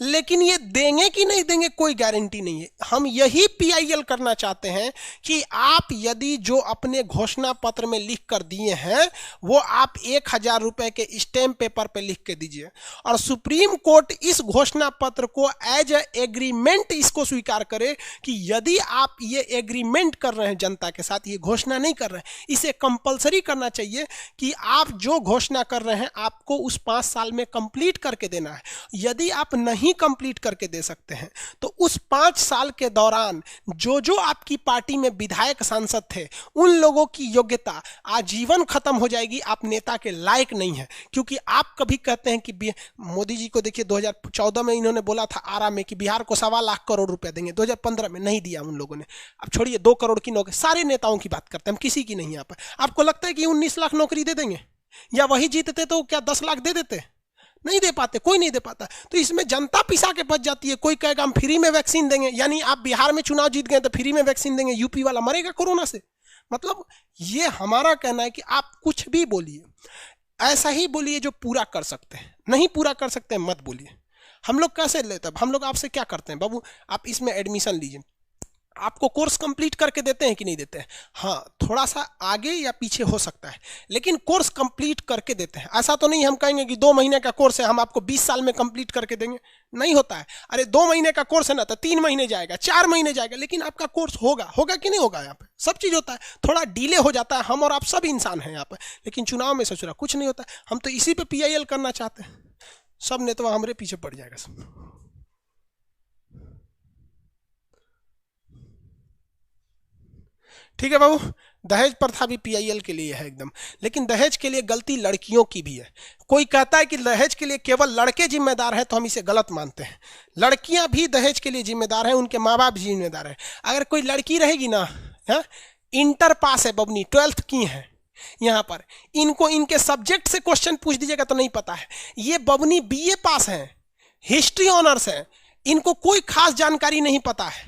लेकिन ये देंगे कि नहीं देंगे कोई गारंटी नहीं है। हम यही पीआईएल करना चाहते हैं कि आप यदि जो अपने घोषणा पत्र में लिख कर दिए हैं वो आप 1000 रुपए के स्टैम्प पेपर पे लिख के दीजिए, और सुप्रीम कोर्ट इस घोषणा पत्र को एज ए एग्रीमेंट इसको स्वीकार करे कि यदि आप ये एग्रीमेंट कर रहे हैं जनता के साथ, ये घोषणा नहीं कर रहे हैं, इसे कंपलसरी करना चाहिए कि आप जो घोषणा कर रहे हैं आपको उस 5 साल में कंप्लीट करके देना है। यदि आप नहीं कंप्लीट करके दे सकते हैं तो उस 5 साल के दौरान जो जो आपकी पार्टी में विधायक सांसद थे उन लोगों की योग्यता आजीवन खत्म हो जाएगी, आप नेता के लायक नहीं है। क्योंकि आप कभी कहते हैं कि मोदी जी को देखिए 2014 में इन्होंने बोला था आरा में कि बिहार को 1.25 लाख करोड़ रुपया देंगे, 2015 में नहीं दिया उन लोगों ने। अब छोड़िए 2 करोड़ की नौकरी, सारे नेताओं की बात करते हैं, हम किसी की नहीं। यहाँ पर आपको लगता है कि 19 लाख नौकरी दे देंगे, या वही जीतते तो क्या 10 लाख दे देते? नहीं दे पाते, कोई नहीं दे पाता। तो इसमें जनता पिसा के बच जाती है। कोई कहेगा हम फ्री में वैक्सीन देंगे, यानी आप बिहार में चुनाव जीत गए तो फ्री में वैक्सीन देंगे, यूपी वाला मरेगा कोरोना से। मतलब ये हमारा कहना है कि आप कुछ भी बोलिए, ऐसा ही बोलिए जो पूरा कर सकते हैं, नहीं पूरा कर सकते हैं मत बोलिए। हम लोग कैसे लेते हैं, हम लोग आपसे क्या करते हैं, बाबू आप इसमें एडमिशन लीजिए, आपको कोर्स कंप्लीट करके देते हैं कि नहीं देते हैं? हाँ, थोड़ा सा आगे या पीछे हो सकता है, लेकिन कोर्स कंप्लीट करके देते हैं। ऐसा तो नहीं हम कहेंगे कि 2 महीने का कोर्स है हम आपको 20 साल में कंप्लीट करके देंगे, नहीं होता है। अरे 2 महीने का कोर्स है ना तो 3 महीने जाएगा, 4 महीने जाएगा, लेकिन आपका कोर्स होगा। होगा कि नहीं होगा? यहाँ पे सब चीज़ होता है, थोड़ा डिले हो जाता है। हम और आप सब इंसान हैं यहाँ पर, लेकिन चुनाव में सोच रहा कुछ नहीं होता। हम तो इसी पे पीआईएल करना चाहते हैं, सब नेता हमारे पीछे पड़ जाएगा सब। ठीक है बाबू, दहेज प्रथा भी पीआईएल के लिए है एकदम, लेकिन दहेज के लिए गलती लड़कियों की भी है। कोई कहता है कि दहेज के लिए केवल लड़के जिम्मेदार हैं, तो हम इसे गलत मानते हैं। लड़कियां भी दहेज के लिए जिम्मेदार हैं, उनके माँ बाप भी जिम्मेदार हैं। अगर कोई लड़की रहेगी ना, हाँ, इंटर पास है बबनी, 12th की है, यहाँ पर इनको इनके सब्जेक्ट से क्वेश्चन पूछ दीजिएगा तो नहीं पता है। ये बबनी बीए पास है, हिस्ट्री ऑनर्स है, इनको कोई खास जानकारी नहीं पता है।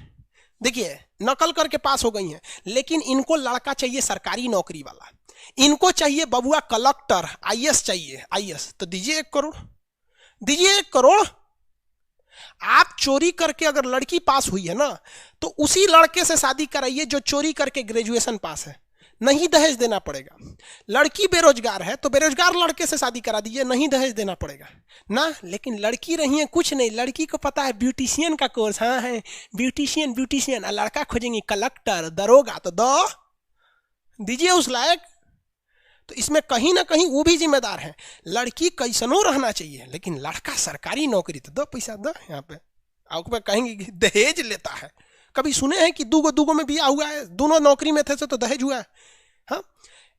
देखिए नकल करके पास हो गई हैं, लेकिन इनको लड़का चाहिए सरकारी नौकरी वाला, इनको चाहिए बबुआ कलेक्टर, आईएएस चाहिए, आईएएस। तो दीजिए 1 करोड़, दीजिए 1 करोड़। आप चोरी करके अगर लड़की पास हुई है ना तो उसी लड़के से शादी कराइए जो चोरी करके ग्रेजुएशन पास है, नहीं दहेज देना पड़ेगा। लड़की बेरोजगार है तो बेरोजगार लड़के से शादी करा दीजिए, नहीं दहेज देना पड़ेगा ना। लेकिन लड़की रही है कुछ नहीं, लड़की को पता है ब्यूटिशियन का कोर्स, हाँ है ब्यूटिशियन, ब्यूटिशियन, लड़का खोजेंगे कलेक्टर, दरोगा, तो दो दीजिए उस लायक। तो इसमें कहीं ना कहीं वो भी जिम्मेदार है। लड़की कैसनो रहना चाहिए, लेकिन लड़का सरकारी नौकरी, तो दो पैसा दो। यहाँ पे आपको कहेंगे कि दहेज लेता है, कभी सुने हैं कि दूगो में बिया हुआ है, दोनों नौकरी में थे तो दहेज हुआ है? हाँ,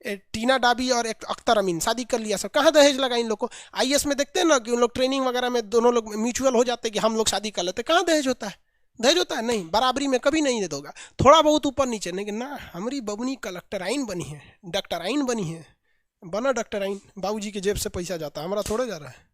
टीना डाबी और एक अख्तर अमीन शादी कर लिया, सब कहाँ दहेज लगा इन लोग को? आईएएस में देखते हैं ना कि उन लोग ट्रेनिंग वगैरह में दोनों लोग म्यूचुअल हो जाते हैं कि हम लोग शादी कर लेते, कहाँ दहेज होता है? दहेज होता है? नहीं, बराबरी में कभी नहीं दे दोगा, थोड़ा बहुत ऊपर नीचे, लेकिन ना हमारी बबनी कलेक्टराइन बनी है, डॉक्टराइन बनी है, बना डॉक्टराइन, बाबूजी के जेब से पैसा जाता है, हमारा थोड़ा जा रहा है।